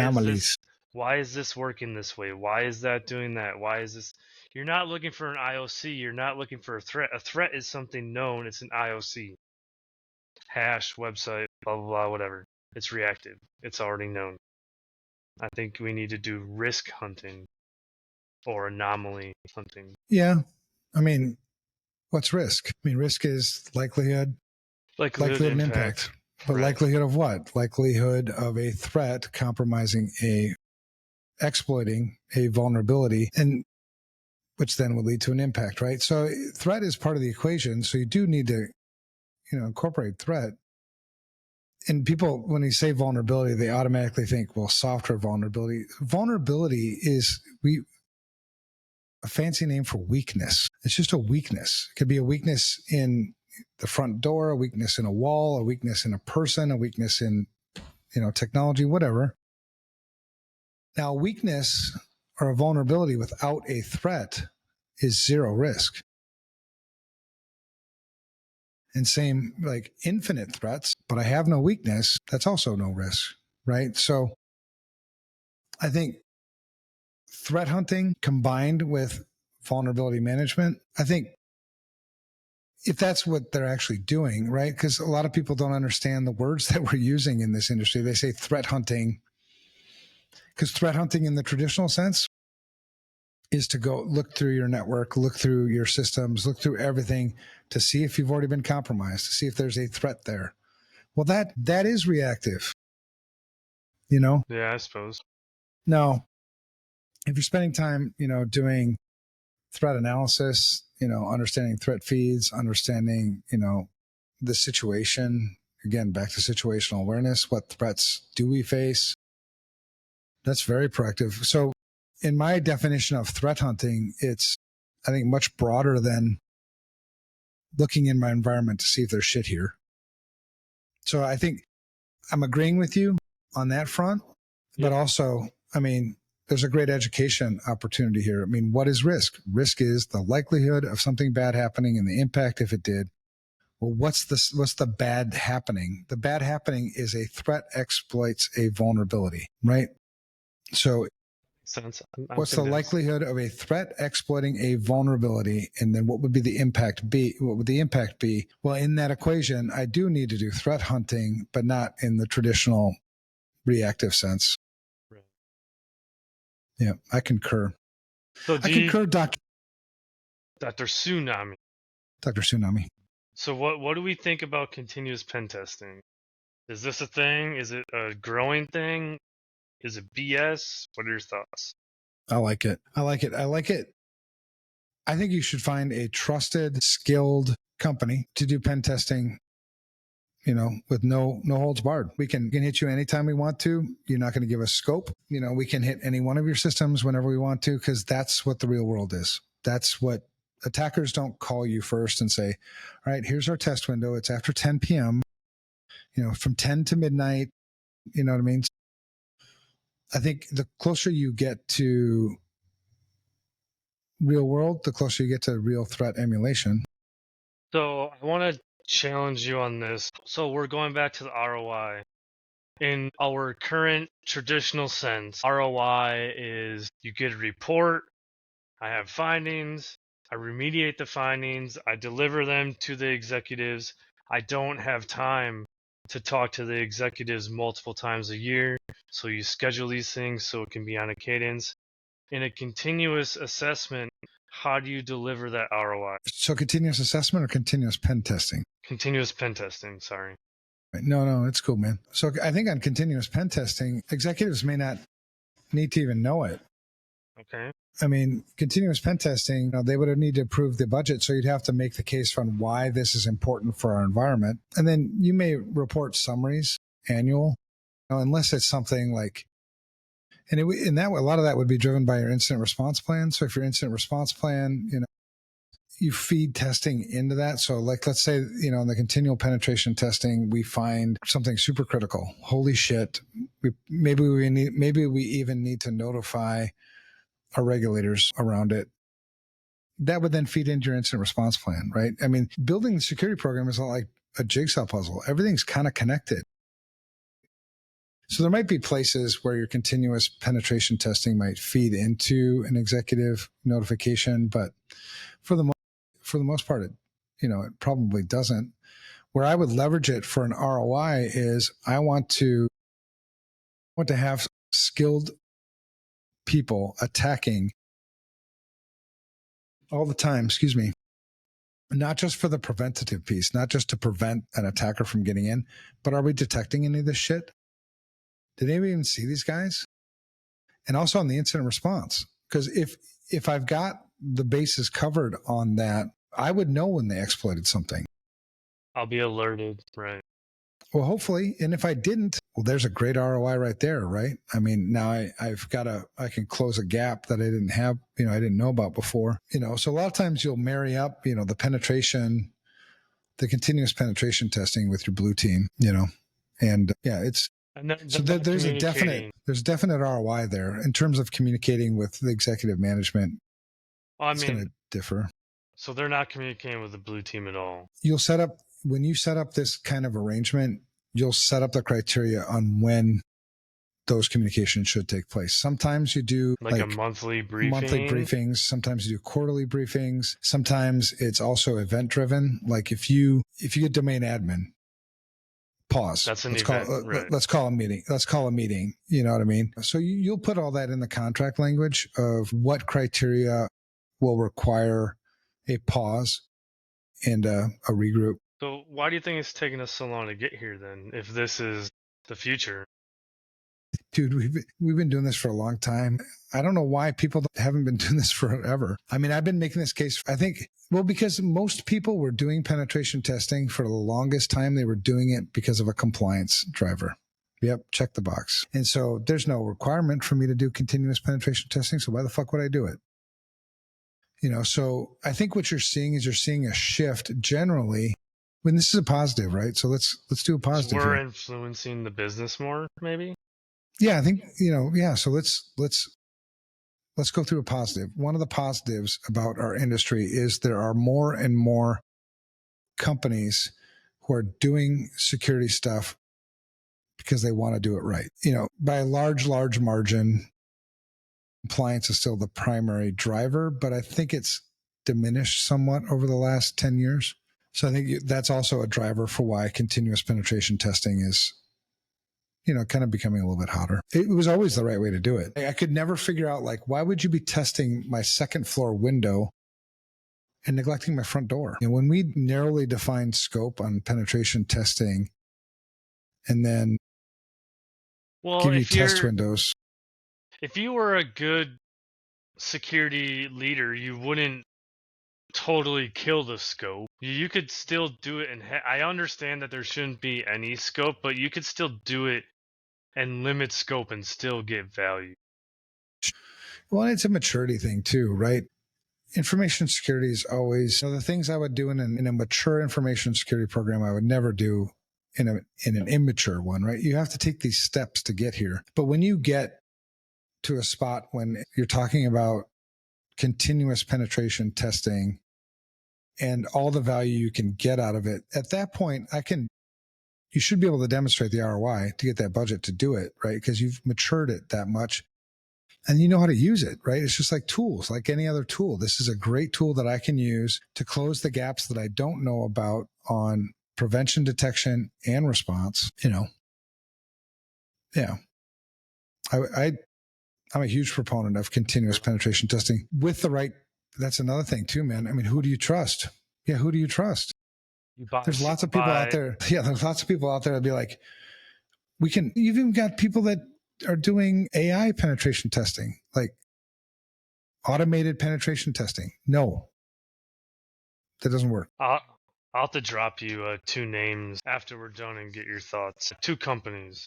Speaker 1: is this working this way? Why is that doing that? Why is this? You're not looking for an IOC. You're not looking for a threat. A threat is something known. It's an IOC. Hash, website, blah, blah, blah, whatever. It's reactive. It's already known. I think we need to do risk hunting or anomaly hunting.
Speaker 2: Yeah. I mean, what's risk? I mean, risk is likelihood and impact. But likelihood of what? Likelihood of a threat compromising exploiting a vulnerability, and which then would lead to an impact, right? So threat is part of the equation. So you do need to, incorporate threat. And people, when you say vulnerability, they automatically think, well, software vulnerability. Vulnerability is a fancy name for weakness. It's just a weakness. It could be a weakness in the front door, a weakness in a wall, a weakness in a person, a weakness in, technology, whatever. Now, weakness or a vulnerability without a threat is zero risk. And same like infinite threats, but I have no weakness. That's also no risk, right? So I think threat hunting combined with vulnerability management, I think if that's what they're actually doing, right? Because a lot of people don't understand the words that we're using in this industry. They say threat hunting, because threat hunting in the traditional sense is to go look through your network, look through your systems, look through everything to see if you've already been compromised, to see if there's a threat there. Well, that is reactive,
Speaker 1: Yeah, I suppose.
Speaker 2: Now, if you're spending time, doing threat analysis, understanding threat feeds, understanding, the situation, again, back to situational awareness, what threats do we face? That's very proactive. So in my definition of threat hunting, it's, I think, much broader than looking in my environment to see if there's shit here. So I think I'm agreeing with you on that front, but also, there's a great education opportunity here. What is risk? Risk is the likelihood of something bad happening and the impact if it did. Well, what's the bad happening? The bad happening is a threat exploits a vulnerability, right? So
Speaker 1: Sense.
Speaker 2: What's the likelihood of a threat exploiting a vulnerability? And then what would the impact be? What would the impact be? Well, in that equation, I do need to do threat hunting, but not in the traditional reactive sense.
Speaker 1: Right.
Speaker 2: Yeah, I concur.
Speaker 1: So
Speaker 2: I concur, Dr.
Speaker 1: Tsunami.
Speaker 2: Dr. Tsunami.
Speaker 1: So what do we think about continuous pen testing? Is this a thing? Is it a growing thing? Is it BS? What are your thoughts?
Speaker 2: I like it. I think you should find a trusted, skilled company to do pen testing, with no holds barred. We can hit you anytime we want to. You're not going to give us scope. We can hit any one of your systems whenever we want to, because that's what the real world is. That's what attackers don't call you first and say, all right, here's our test window. It's after 10 p.m., from 10 to midnight. You know what I mean? I think the closer you get to real world, the closer you get to real threat emulation.
Speaker 1: So I want to challenge you on this. So we're going back to the ROI. In our current traditional sense, ROI is you get a report, I have findings, I remediate the findings, I deliver them to the executives. I don't have time to talk to the executives multiple times a year, so you schedule these things so it can be on a cadence. In a continuous assessment, how do you deliver that ROI?
Speaker 2: So continuous assessment or continuous pen testing?
Speaker 1: Continuous pen testing, sorry.
Speaker 2: No, it's cool, man. So I think on continuous pen testing, executives may not need to even know it.
Speaker 1: Okay.
Speaker 2: Continuous pen testing, they would need to approve the budget. So you'd have to make the case on why this is important for our environment. And then you may report summaries annual, unless it's something like, and that a lot of that would be driven by your incident response plan. So if your incident response plan, you feed testing into that. So let's say, in the continual penetration testing, we find something super critical. Holy shit. Maybe we even need to notify our regulators around it. That would then feed into your incident response plan, right? Building the security program is not like a jigsaw puzzle. Everything's kind of connected. So there might be places where your continuous penetration testing might feed into an executive notification, but for the most part, it probably doesn't. Where I would leverage it for an ROI is I want to have skilled people attacking all the time, not just for the preventative piece, not just to prevent an attacker from getting in, but are we detecting any of this shit? Did anybody even see these guys? And also on the incident response, because if I've got the bases covered on that, I would know when they exploited something.
Speaker 1: I'll be alerted, right?
Speaker 2: Well, hopefully. And if I didn't, well, there's a great ROI right there, right? I mean, now I can close a gap that I didn't have, I didn't know about before, so a lot of times you'll marry up, the penetration, the continuous penetration testing with your blue team, and yeah, it's,
Speaker 1: And then
Speaker 2: so there's definite ROI there in terms of communicating with the executive management. It's going to differ.
Speaker 1: So they're not communicating with the blue team at all.
Speaker 2: When you set up this kind of arrangement, you'll set up the criteria on when those communications should take place. Sometimes you do
Speaker 1: like a monthly
Speaker 2: briefings. Sometimes you do quarterly briefings. Sometimes it's also event driven. Like if you get domain admin, pause.
Speaker 1: That's an
Speaker 2: let's
Speaker 1: event,
Speaker 2: call,
Speaker 1: right.
Speaker 2: Let's call a meeting. You know what I mean? So you'll put all that in the contract language of what criteria will require a pause and a regroup.
Speaker 1: So why do you think it's taking us so long to get here then, if this is the future?
Speaker 2: Dude, we've been doing this for a long time. I don't know why people haven't been doing this forever. I mean, I've been making this case, I think, because most people were doing penetration testing for the longest time. They were doing it because of a compliance driver. Yep, check the box. And so there's no requirement for me to do continuous penetration testing. So why the fuck would I do it? So I think what you're seeing a shift generally. When this is a positive, right? So let's do a positive.
Speaker 1: So we're influencing the business more, maybe?
Speaker 2: Yeah, I think, so let's go through a positive. One of the positives about our industry is there are more and more companies who are doing security stuff because they want to do it right. By a large margin, compliance is still the primary driver, but I think it's diminished somewhat over the last 10 years. So I think that's also a driver for why continuous penetration testing is kind of becoming a little bit hotter. It was always the right way to do it. I could never figure out, why would you be testing my second floor window and neglecting my front door? And when we narrowly define scope on penetration testing and then give you test windows.
Speaker 1: If you were a good security leader, you wouldn't totally kill the scope. You could still do it, and I understand that there shouldn't be any scope, but you could still do it and limit scope and still get value.
Speaker 2: Well, it's a maturity thing too, right? Information security is always the things I would do in a mature information security program I would never do in an immature one, right? You have to take these steps to get here. But when you get to a spot when you're talking about continuous penetration testing and all the value you can get out of it, at that point, you should be able to demonstrate the ROI to get that budget to do it, right? Because you've matured it that much and you know how to use it, right? It's just like tools, like any other tool. This is a great tool that I can use to close the gaps that I don't know about on prevention, detection, and response, Yeah. I'm a huge proponent of continuous penetration testing with the right. That's another thing too, man. I mean, who do you trust? Yeah. Who do you trust? There's lots of people out there. Yeah. There's lots of people out there that'd be like, you've even got people that are doing AI penetration testing, like automated penetration testing. No, that doesn't work.
Speaker 1: I'll have to drop you 2 names after we're done and get your thoughts. 2 companies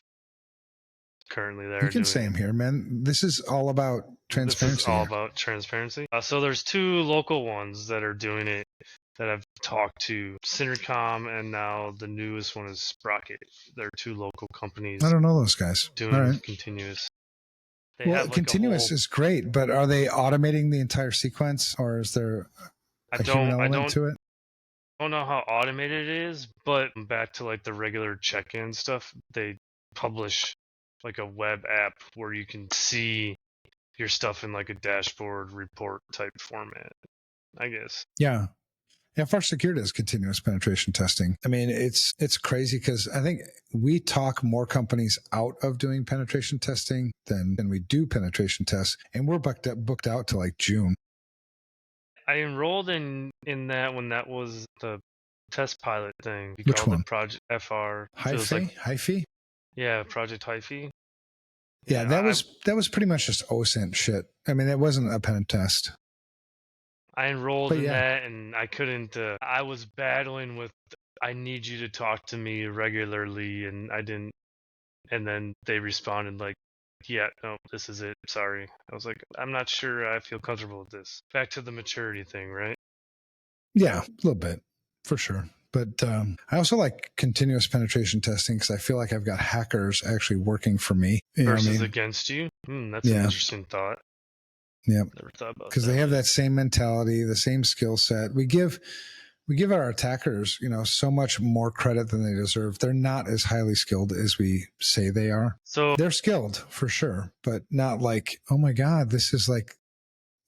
Speaker 1: currently there.
Speaker 2: You can say them here, man. This is all about transparency.
Speaker 1: This is all about transparency. So there's 2 local ones that are doing it that I've talked to, Synercom, and now the newest one is Sprocket. They're 2 local companies.
Speaker 2: I don't know those guys.
Speaker 1: Doing continuous.
Speaker 2: Continuous is great, but are they automating the entire sequence, or is there a human element to it?
Speaker 1: I don't know how automated it is, but back to the regular check-in stuff, they publish a web app where you can see your stuff in a dashboard report type format, I guess.
Speaker 2: Yeah. FR Security is continuous penetration testing. I mean, it's crazy because I think we talk more companies out of doing penetration testing than we do penetration tests, and we're booked out to June.
Speaker 1: I enrolled in that when that was the test pilot thing. We
Speaker 2: Which
Speaker 1: called
Speaker 2: one?
Speaker 1: it Project FR. So it was
Speaker 2: Hyphae? Hyphae?
Speaker 1: yeah, Project Hyphae.
Speaker 2: Yeah,
Speaker 1: Yeah,
Speaker 2: that was pretty much just OSINT shit. I mean, it wasn't a pen test.
Speaker 1: I enrolled
Speaker 2: But
Speaker 1: in
Speaker 2: yeah.
Speaker 1: that, and I couldn't. I was battling with. I need you to talk to me regularly, and I didn't. And then they responded like, "Yeah, no, this is it. Sorry." I was like, "I'm not sure. I feel comfortable with this." Back to the maturity thing, right?
Speaker 2: Yeah, a little bit, for sure. But I also like continuous penetration testing because I feel like I've got hackers actually working for me. You know what I
Speaker 1: Versus
Speaker 2: mean?
Speaker 1: against you. That's an
Speaker 2: Yeah.
Speaker 1: interesting thought.
Speaker 2: Yeah.
Speaker 1: Never thought about
Speaker 2: Because
Speaker 1: that
Speaker 2: they have
Speaker 1: way.
Speaker 2: that same mentality, the same skill set. We give our attackers, so much more credit than they deserve. They're not as highly skilled as we say they are.
Speaker 1: So
Speaker 2: They're skilled for sure, but not like, oh my God, this is like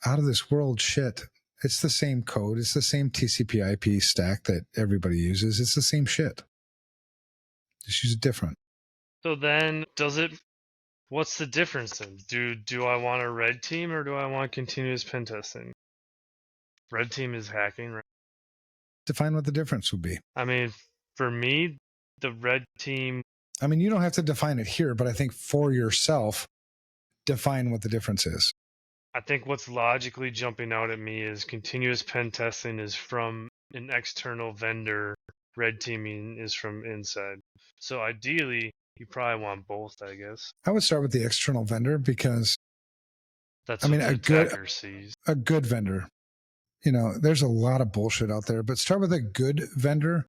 Speaker 2: out of this world shit. It's the same code. It's the same TCP/IP stack that everybody uses. It's the same shit. Just use it different.
Speaker 1: So then, what's the difference then? Do I want a red team or do I want continuous pen testing? Red team is hacking, right?
Speaker 2: Define what the difference would be.
Speaker 1: I mean, for me, the red team.
Speaker 2: I mean, you don't have to define it here, but I think for yourself, define what the difference is.
Speaker 1: I think what's logically jumping out at me is continuous pen testing is from an external vendor. Red teaming is from inside. So ideally, you probably want both, I guess.
Speaker 2: I would start with the external vendor because
Speaker 1: That's
Speaker 2: I
Speaker 1: what
Speaker 2: mean,
Speaker 1: the attacker sees.
Speaker 2: a good vendor. There's a lot of bullshit out there, but start with a good vendor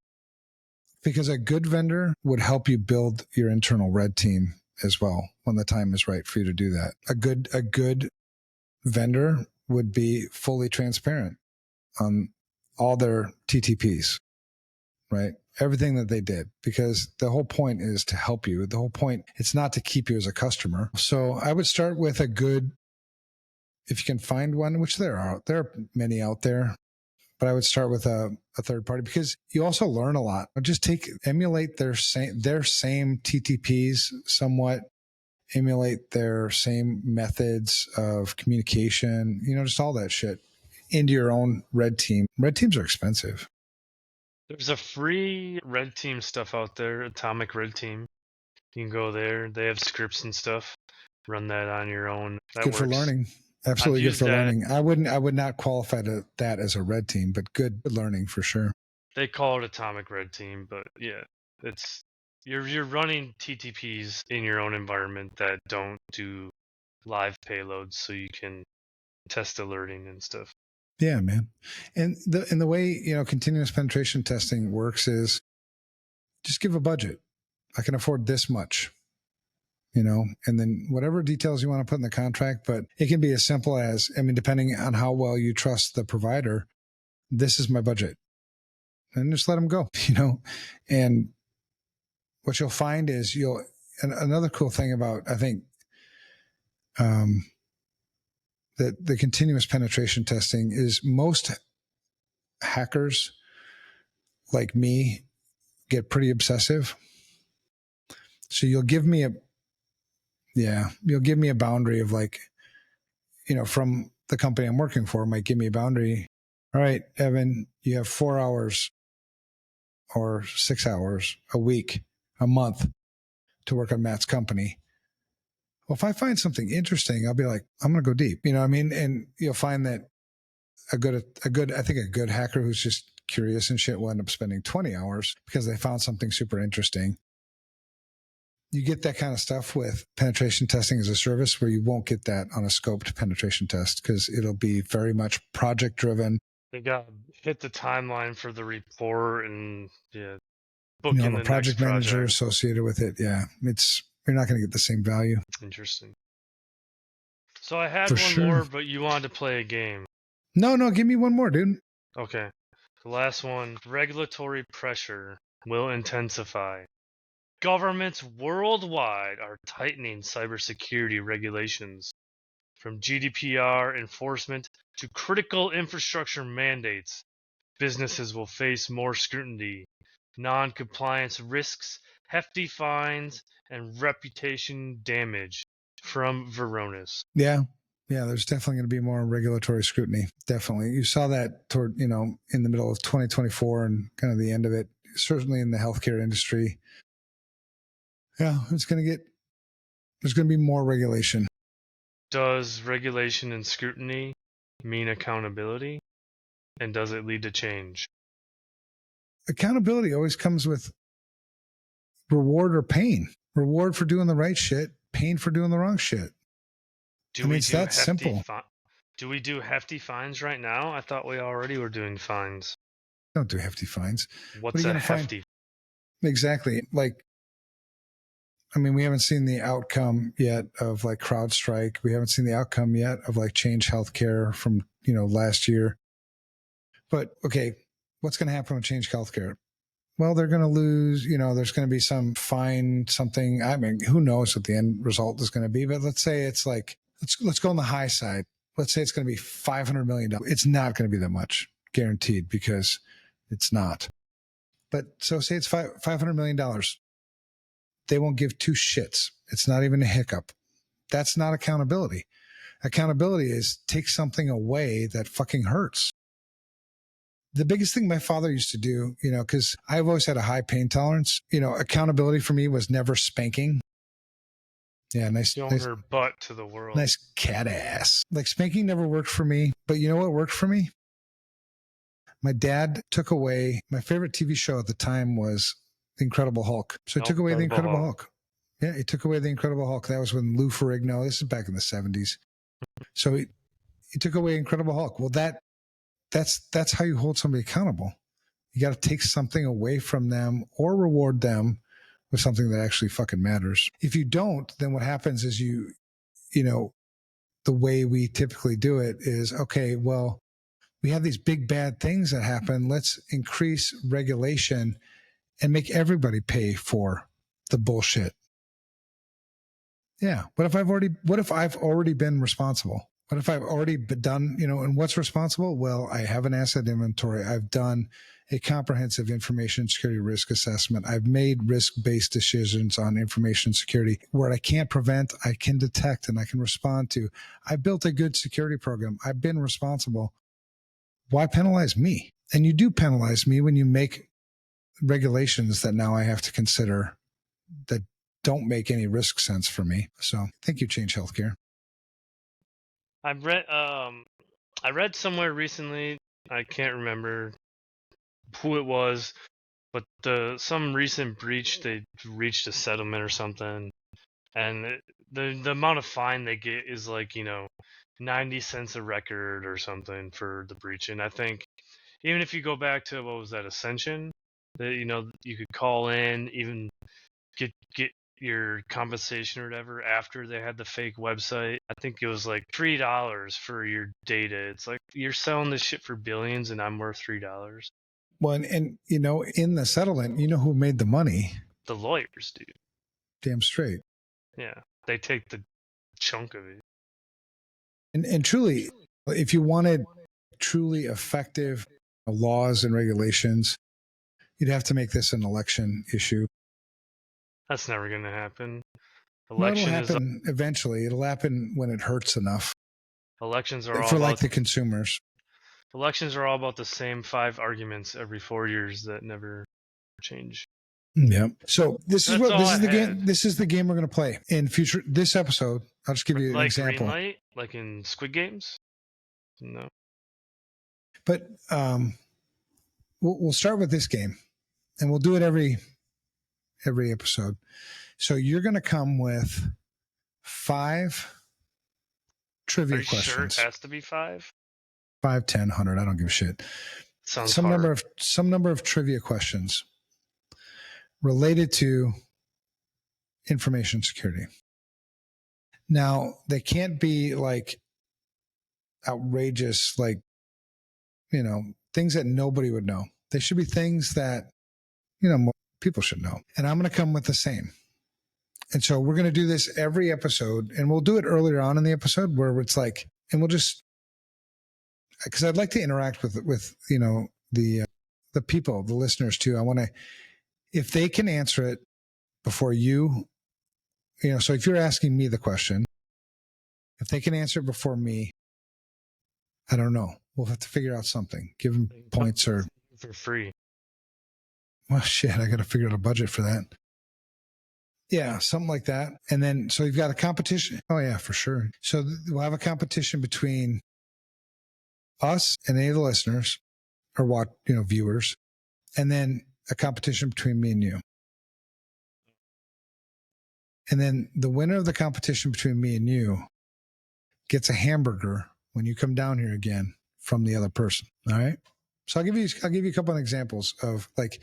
Speaker 2: because a good vendor would help you build your internal red team as well when the time is right for you to do that. A good vendor would be fully transparent on all their TTPs, right? Everything that they did, because the whole point is to help you. The whole point, it's not to keep you as a customer. So I would start with a good, if you can find one, which there are many out there, but I would start with a third party because you also learn a lot. Just emulate their same TTPs somewhat, emulate their same methods of communication, just all that shit into your own red team. Red teams are expensive.
Speaker 1: There's a free red team stuff out there, Atomic Red Team. You can go there. They have scripts and stuff. Run that on your own. That
Speaker 2: Good
Speaker 1: works.
Speaker 2: for learning. Absolutely good for learning. I would not qualify that as a red team, but good learning for sure.
Speaker 1: They call it Atomic Red Team, but yeah, it's you're running TTPs in your own environment that don't do live payloads, so you can test alerting and stuff.
Speaker 2: Yeah, man. And the way continuous penetration testing works is just give a budget. I can afford this much, and then whatever details you want to put in the contract, but it can be as simple as, depending on how well you trust the provider, this is my budget. And just let them go, And what you'll find is another cool thing about, I think, that the continuous penetration testing is most hackers like me get pretty obsessive. So you'll give me a boundary of like, from the company I'm working for might give me a boundary. All right, Evan, you have 4 hours or 6 hours a week, a month to work on Matt's company. Well, if I find something interesting, I'll be like, I'm going to go deep. You know what I mean? And you'll find that I think a good hacker who's just curious and shit will end up spending 20 hours because they found something super interesting. You get that kind of stuff with penetration testing as a service where you won't get that on a scoped penetration test because it'll be very much project driven.
Speaker 1: They got hit the timeline for the report and
Speaker 2: You have
Speaker 1: booking
Speaker 2: a
Speaker 1: the
Speaker 2: project
Speaker 1: next
Speaker 2: manager
Speaker 1: project.
Speaker 2: associated with it. Yeah, you're not going to get the same value.
Speaker 1: Interesting. So I had
Speaker 2: For
Speaker 1: one
Speaker 2: sure.
Speaker 1: more, but you wanted to play a game.
Speaker 2: No, give me one more, dude.
Speaker 1: Okay. The last one, regulatory pressure will intensify. Governments worldwide are tightening cybersecurity regulations, from GDPR enforcement to critical infrastructure mandates. Businesses will face more scrutiny, non-compliance risks, hefty fines, and reputation damage. From Veronis.
Speaker 2: Yeah. Yeah, there's definitely going to be more regulatory scrutiny. Definitely. You saw that toward, in the middle of 2024 and kind of the end of it, certainly in the healthcare industry. Yeah, there's going to be more regulation.
Speaker 1: Does regulation and scrutiny mean accountability? And does it lead to change?
Speaker 2: Accountability always comes with reward or pain. Reward for doing the right shit, pain for doing the wrong shit. It's that simple.
Speaker 1: Do we do hefty fines right now? I thought we already were doing fines.
Speaker 2: Don't do hefty fines.
Speaker 1: What's
Speaker 2: what are you
Speaker 1: a
Speaker 2: going to
Speaker 1: hefty?
Speaker 2: Find? Exactly. We haven't seen the outcome yet of like CrowdStrike. We haven't seen the outcome yet of like Change Healthcare from, last year. But okay, what's going to happen with Change Healthcare? Well, they're going to lose, there's going to be some fine, something. I mean, who knows what the end result is going to be, but let's say it's like, let's go on the high side. Let's say it's going to be $500 million. It's not going to be that much guaranteed because it's not. But so say it's $500 million. They won't give two shits. It's not even a hiccup. That's not accountability. Accountability is take something away that fucking hurts. The biggest thing my father used to do, because I've always had a high pain tolerance, accountability for me was never spanking. Yeah, nice.
Speaker 1: Showing her butt to the world.
Speaker 2: Nice cat ass. Like spanking never worked for me. But you know what worked for me? My dad took away, my favorite TV show at the time was The Incredible Hulk. So he took away The Incredible Hulk. Yeah, he took away The Incredible Hulk. That was when Lou Ferrigno, this is back in the 70s. So he took away Incredible Hulk. Well, that's how you hold somebody accountable. You got to take something away from them or reward them with something that actually fucking matters. If you don't, then what happens is the way we typically do it is, okay, well, we have these big bad things that happen. Let's increase regulation and make everybody pay for the bullshit. Yeah. What if I've already been responsible? What if I've already done, and what's responsible? Well, I have an asset inventory. I've done a comprehensive information security risk assessment. I've made risk-based decisions on information security. Where I can't prevent, I can detect and I can respond to. I built a good security program. I've been responsible. Why penalize me? And you do penalize me when you make regulations that now I have to consider that don't make any risk sense for me. So thank you, Change Healthcare.
Speaker 1: I read somewhere recently, I can't remember who it was, but some recent breach, they reached a settlement or something, and the amount of fine they get is like 90 cents a record or something for the breach. And I think even if you go back to, what was that, Ascension, that you could call in, even get your compensation or whatever after they had the fake website. I think it was like $3 for your data. It's like you're selling this shit for billions and I'm worth $3.
Speaker 2: Well, and in the settlement, who made the money?
Speaker 1: The lawyers do.
Speaker 2: Damn straight.
Speaker 1: Yeah, they take the chunk of it.
Speaker 2: And truly, if you wanted truly effective laws and regulations, you'd have to make this an election issue.
Speaker 1: That's never going to happen.
Speaker 2: It'll happen eventually. It'll happen when it hurts enough.
Speaker 1: Elections are all
Speaker 2: for like the consumers.
Speaker 1: Elections are all about the same 5 arguments every 4 years that never change.
Speaker 2: Yeah. So this is the game. This is the game we're going to play in future. This episode, I'll just give you an example.
Speaker 1: Green light, like in Squid Games. No.
Speaker 2: But we'll start with this game, and we'll do it every episode. So you're going to come with 5 trivia questions.
Speaker 1: Sure it has to be 5?
Speaker 2: 5, 10, 100. I don't give a shit.
Speaker 1: Sounds
Speaker 2: some
Speaker 1: hard.
Speaker 2: number of trivia questions related to information security. Now, they can't be like outrageous, like, things that nobody would know. They should be things that, more people should know. And I'm going to come with the same. And so we're going to do this every episode, and we'll do it earlier on in the episode where it's like, and we'll just, because I'd like to interact with the people, the listeners too. I want to, if they can answer it before you, so if you're asking me the question, If they can answer it before me, I don't know. We'll have to figure out something. Give them points or
Speaker 1: for free.
Speaker 2: Well, shit, I got to figure out a budget for that. Yeah, something like that. And then, so you've got a competition. Oh, yeah, for sure. So we'll have a competition between us and any of the listeners or viewers, and then a competition between me and you. And then the winner of the competition between me and you gets a hamburger when you come down here again from the other person. All right. So I'll give you a couple of examples of like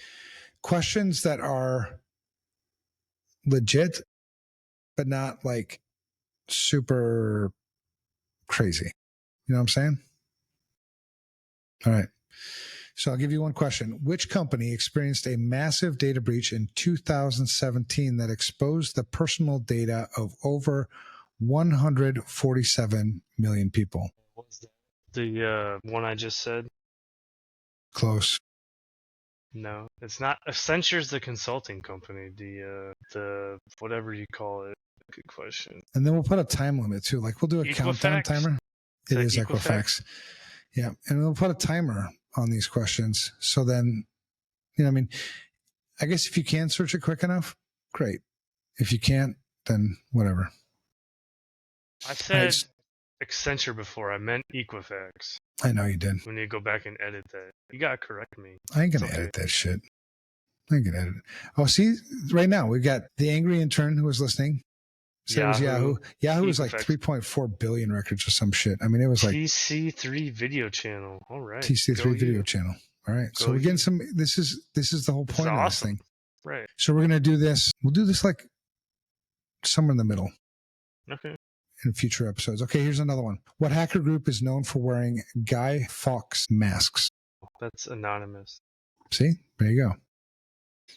Speaker 2: questions that are legit, but not like super crazy. You know what I'm saying? All right. So I'll give you one question. Which company experienced a massive data breach in 2017 that exposed the personal data of over 147 million people?
Speaker 1: What was that? The one I just said?
Speaker 2: Close.
Speaker 1: No, it's not. Accenture's the consulting company. The whatever you call it. Good question.
Speaker 2: And then we'll put a time limit too. Like we'll do a countdown timer. It is Equifax. Yeah. And we'll put a timer on these questions. So then, I mean, I guess if you can search it quick enough, great. If you can't, then whatever.
Speaker 1: I said Accenture before. I meant Equifax.
Speaker 2: I know you did.
Speaker 1: We need to go back and edit that. You gotta correct me.
Speaker 2: I ain't gonna edit that shit. I ain't gonna edit it. Oh, see, right now we've got the angry intern who was listening. Said it was Yahoo. Yahoo was like 3.4 billion records or some shit. I mean, it was like
Speaker 1: TC3 video channel. All right.
Speaker 2: TC3 video channel. All right. So we're getting some. This is the whole point of this thing.
Speaker 1: Right.
Speaker 2: So we're gonna do this. We'll do this like somewhere in the middle.
Speaker 1: Okay.
Speaker 2: In future episodes. Okay, here's another one. What hacker group is known for wearing Guy Fawkes masks?
Speaker 1: That's anonymous.
Speaker 2: See? There you go.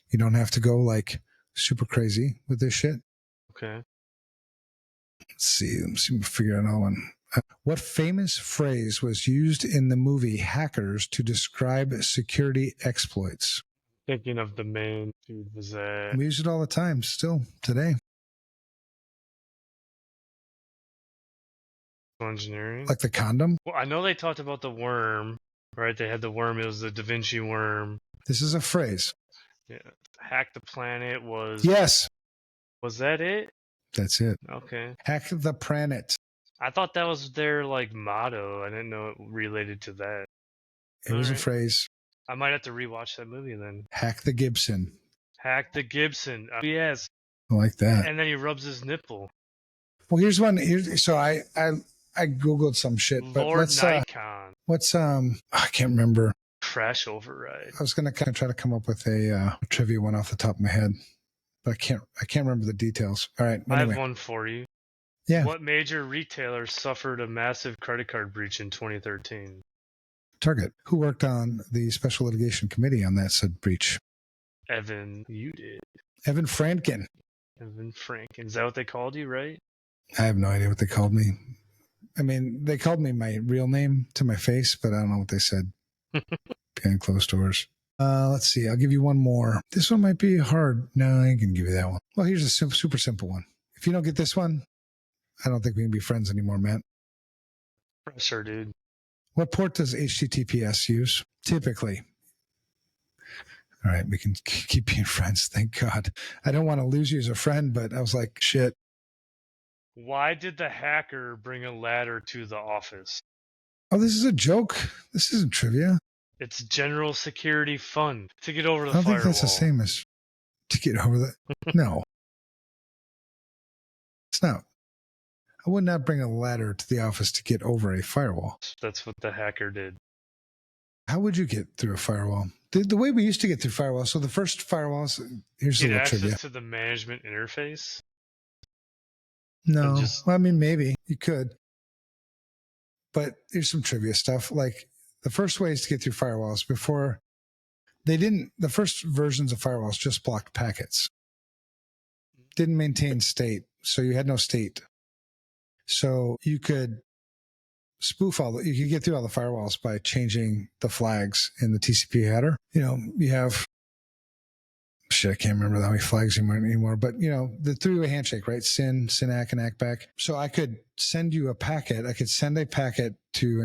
Speaker 2: You don't have to go like super crazy with this shit.
Speaker 1: Okay.
Speaker 2: Let's see if we can figure out another one. What famous phrase was used in the movie Hackers to describe security exploits?
Speaker 1: Thinking of the main dude was that.
Speaker 2: We use it all the time still today.
Speaker 1: Engineering.
Speaker 2: Like the condom?
Speaker 1: Well, I know they talked about the worm, right? They had the worm. It was the Da Vinci worm.
Speaker 2: This is a phrase.
Speaker 1: Yeah. Hack the planet was...
Speaker 2: Yes.
Speaker 1: Was that it?
Speaker 2: That's it.
Speaker 1: Okay.
Speaker 2: Hack the planet.
Speaker 1: I thought that was their like motto. I didn't know it related to that.
Speaker 2: It was a phrase.
Speaker 1: I might have to rewatch that movie then.
Speaker 2: Hack the Gibson.
Speaker 1: Hack the Gibson. Yes.
Speaker 2: I like that.
Speaker 1: And then he rubs his nipple.
Speaker 2: Well, here's one. So I googled some shit, but
Speaker 1: Lord
Speaker 2: let's
Speaker 1: Nikon.
Speaker 2: what's I can't remember.
Speaker 1: Crash override.
Speaker 2: I was gonna kind of try to come up with a trivia one off the top of my head, but I can't remember the details. All right, anyway.
Speaker 1: I have one for you.
Speaker 2: Yeah.
Speaker 1: What major retailer suffered a massive credit card breach in 2013?
Speaker 2: Target. Who worked on the special litigation committee on that said breach?
Speaker 1: Evan, you did.
Speaker 2: Evan Franken.
Speaker 1: Evan Franken. Is that what they called you, right?
Speaker 2: I have no idea what they called me. I mean, they called me my real name to my face, but I don't know what they said behind closed doors. Let's see. I'll give you one more. This one might be hard. No, I ain't going to give you that one. Well, here's a super simple one. If you don't get this one, I don't think we can be friends anymore, Matt.
Speaker 1: Sure, dude.
Speaker 2: What port does HTTPS use? Typically. All right, we can keep being friends. Thank God. I don't want to lose you as a friend, but I was like, shit.
Speaker 1: Why did the hacker bring a ladder to the office?
Speaker 2: Oh, this is a joke. This isn't trivia.
Speaker 1: It's general security fun to get over the
Speaker 2: firewall. I don't think that's the same as to get over the... No. It's not. I would not bring a ladder to the office to get over a firewall.
Speaker 1: That's what the hacker did.
Speaker 2: How would you get through a firewall? The way we used to get through firewalls. So the first firewalls, here's a little trivia.
Speaker 1: Access to the management interface?
Speaker 2: No. Well, I mean, maybe you could. But here's some trivia stuff. Like the first ways to get through firewalls before the first versions of firewalls just blocked packets. Didn't maintain state. So you had no state. So you could spoof you could get through all the firewalls by changing the flags in the TCP header. You have shit, I can't remember how many flags anymore. But the three-way handshake, right? SYN, SYNAC, and ACBAC. So I could send you a packet. I could send a packet to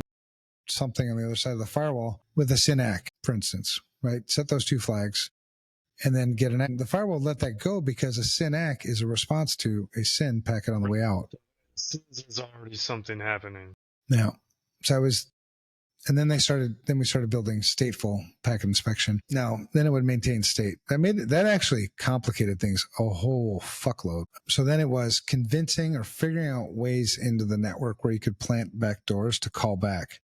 Speaker 2: something on the other side of the firewall with a SYNAC, for instance, right? Set those two flags and then get the firewall let that go because a SYNAC is a response to a SYN packet on the way out.
Speaker 1: There's already something happening.
Speaker 2: Now, and then we started building stateful packet inspection. Now, then it would maintain state. That actually complicated things a whole fuckload. So then it was convincing or figuring out ways into the network where you could plant backdoors to call back.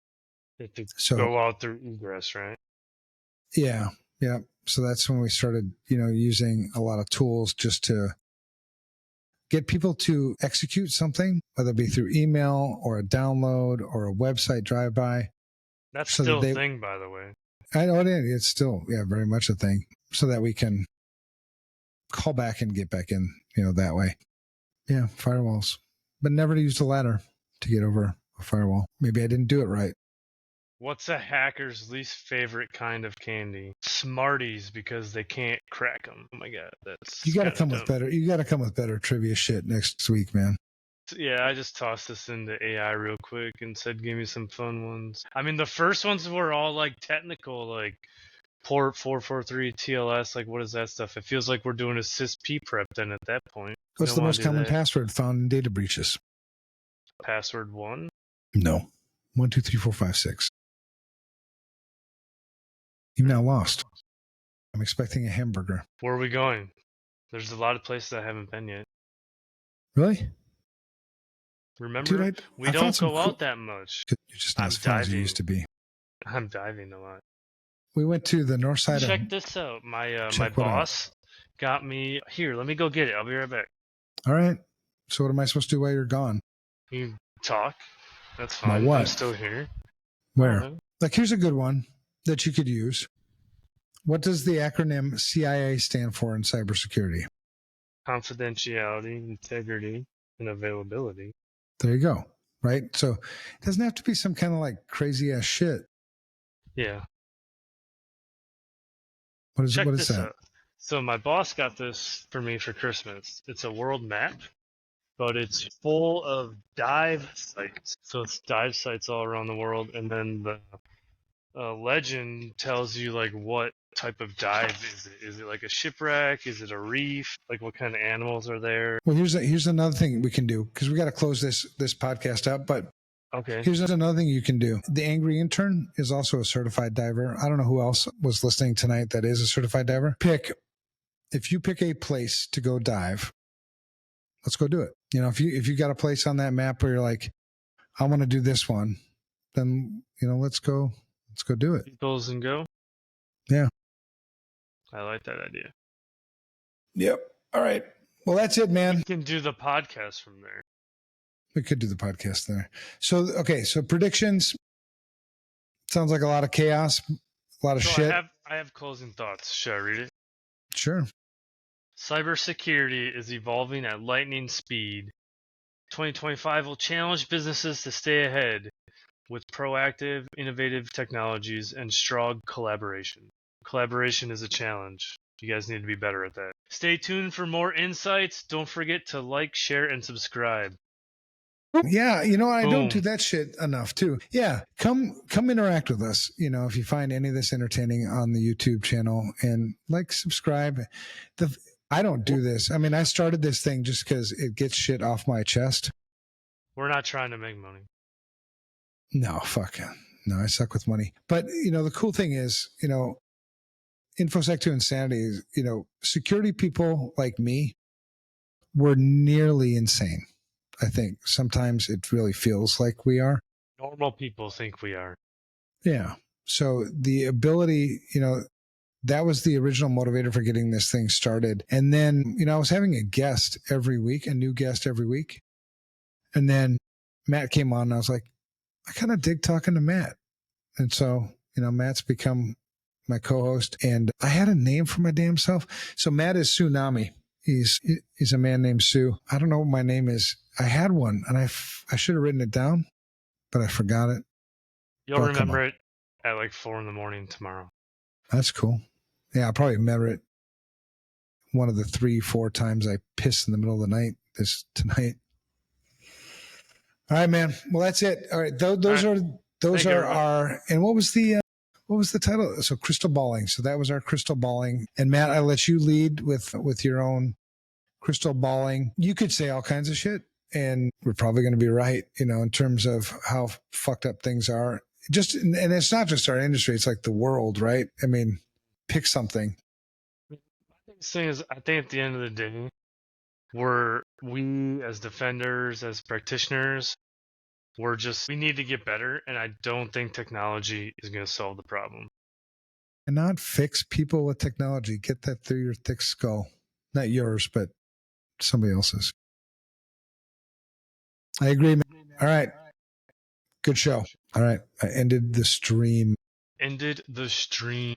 Speaker 1: Go out through egress, right?
Speaker 2: Yeah. Yeah. So that's when we started, using a lot of tools just to get people to execute something, whether it be through email or a download or a website drive-by.
Speaker 1: That's still a thing, by the way.
Speaker 2: I know it's still, very much a thing, so that we can call back and get back in, that way. Yeah, firewalls. But never to use a ladder to get over a firewall. Maybe I didn't do it right.
Speaker 1: What's a hacker's least favorite kind of candy? Smarties, because they can't crack them. Oh my god, that's
Speaker 2: you got to come with better. You got to come with better trivia shit next week, man.
Speaker 1: Yeah, I just tossed this into AI real quick and said, "Give me some fun ones." I mean, the first ones were all like technical, like port 443 TLS. Like, what is that stuff? It feels like we're doing a SysP prep then at that point.
Speaker 2: What's the most common password found in data breaches?
Speaker 1: Password 1?
Speaker 2: No, 1 2 3 4 5 6. You've now lost. I'm expecting a hamburger.
Speaker 1: Where are we going? There's a lot of places I haven't been yet.
Speaker 2: Really?
Speaker 1: Remember, dude, we don't go out that much.
Speaker 2: You're just not as fun as you used to be.
Speaker 1: I'm diving a lot.
Speaker 2: We went to the north side.
Speaker 1: Check this out. My boss got me here. Let me go get it. I'll be right back.
Speaker 2: All right. So what am I supposed to do while you're gone?
Speaker 1: You talk. That's fine.
Speaker 2: What?
Speaker 1: I'm still here.
Speaker 2: Where? Like, here's a good one that you could use. What does the acronym CIA stand for in cybersecurity?
Speaker 1: Confidentiality, integrity, and availability.
Speaker 2: There you go. Right? So it doesn't have to be some kind of like crazy ass shit.
Speaker 1: Yeah.
Speaker 2: What is that?
Speaker 1: Out. So my boss got this for me for Christmas. It's a world map, but it's full of dive sites. So it's dive sites all around the world, and then the legend tells you like what type of dive is it? Is it like a shipwreck? Is it a reef? Like what kind of animals are there?
Speaker 2: Well, here's another thing we can do, because we got to close this podcast up. But
Speaker 1: okay,
Speaker 2: here's another thing you can do. The Angry Intern is also a certified diver. I don't know who else was listening tonight that is a certified diver. If you pick a place to go dive, let's go do it. If you got a place on that map where you're like, I want to do this one, then let's go do it.
Speaker 1: Goals and go.
Speaker 2: Yeah.
Speaker 1: I like that idea.
Speaker 2: Yep. All right. Well, that's it, man.
Speaker 1: We can do the podcast from there.
Speaker 2: We could do the podcast there. So, okay. So predictions. Sounds like a lot of chaos, a lot of shit.
Speaker 1: I have closing thoughts. Should I read it?
Speaker 2: Sure.
Speaker 1: Cybersecurity is evolving at lightning speed. 2025 will challenge businesses to stay ahead with proactive, innovative technologies and strong collaboration. Collaboration is a challenge. You guys need to be better at that. Stay tuned for more insights. Don't forget to like, share, and subscribe.
Speaker 2: Yeah, I don't do that shit enough too. Yeah, come interact with us. If you find any of this entertaining on the YouTube channel, and subscribe. I don't do this. I mean, I started this thing just because it gets shit off my chest.
Speaker 1: We're not trying to make money.
Speaker 2: No, fuck. No, I suck with money. But, the cool thing is, InfoSec to Insanity is, security people like me were nearly insane. I think sometimes it really feels like we are.
Speaker 1: Normal people think we are.
Speaker 2: Yeah. So the ability, that was the original motivator for getting this thing started. And then, I was having a guest every week, a new guest every week. And then Matt came on and I was like, I kind of dig talking to Matt. And so, Matt's become my co-host, and I had a name for my damn self. So Matt is Tsunami. He's a man named Sue. I don't know what my name is. I had one and I should have written it down, but I forgot it.
Speaker 1: You'll remember it at 4 a.m. tomorrow.
Speaker 2: That's cool. Yeah, I'll probably remember it one of the 3-4 times I pissed in the middle of the night tonight. All right, man. Well, that's it. All right. Those are our, and what was the title? So crystal balling. So that was our crystal balling. And Matt, I let you lead with your own crystal balling. You could say all kinds of shit and we're probably going to be right, in terms of how fucked up things are. And it's not just our industry. It's like the world, right? I mean, pick something.
Speaker 1: My biggest thing is, I think at the end of the day, we as defenders, as practitioners, we need to get better, and I don't think technology is going to solve the problem.
Speaker 2: And not fix people with technology. Get that through your thick skull. Not yours, but somebody else's. I agree, man. All right. Good show. All right. I ended the stream.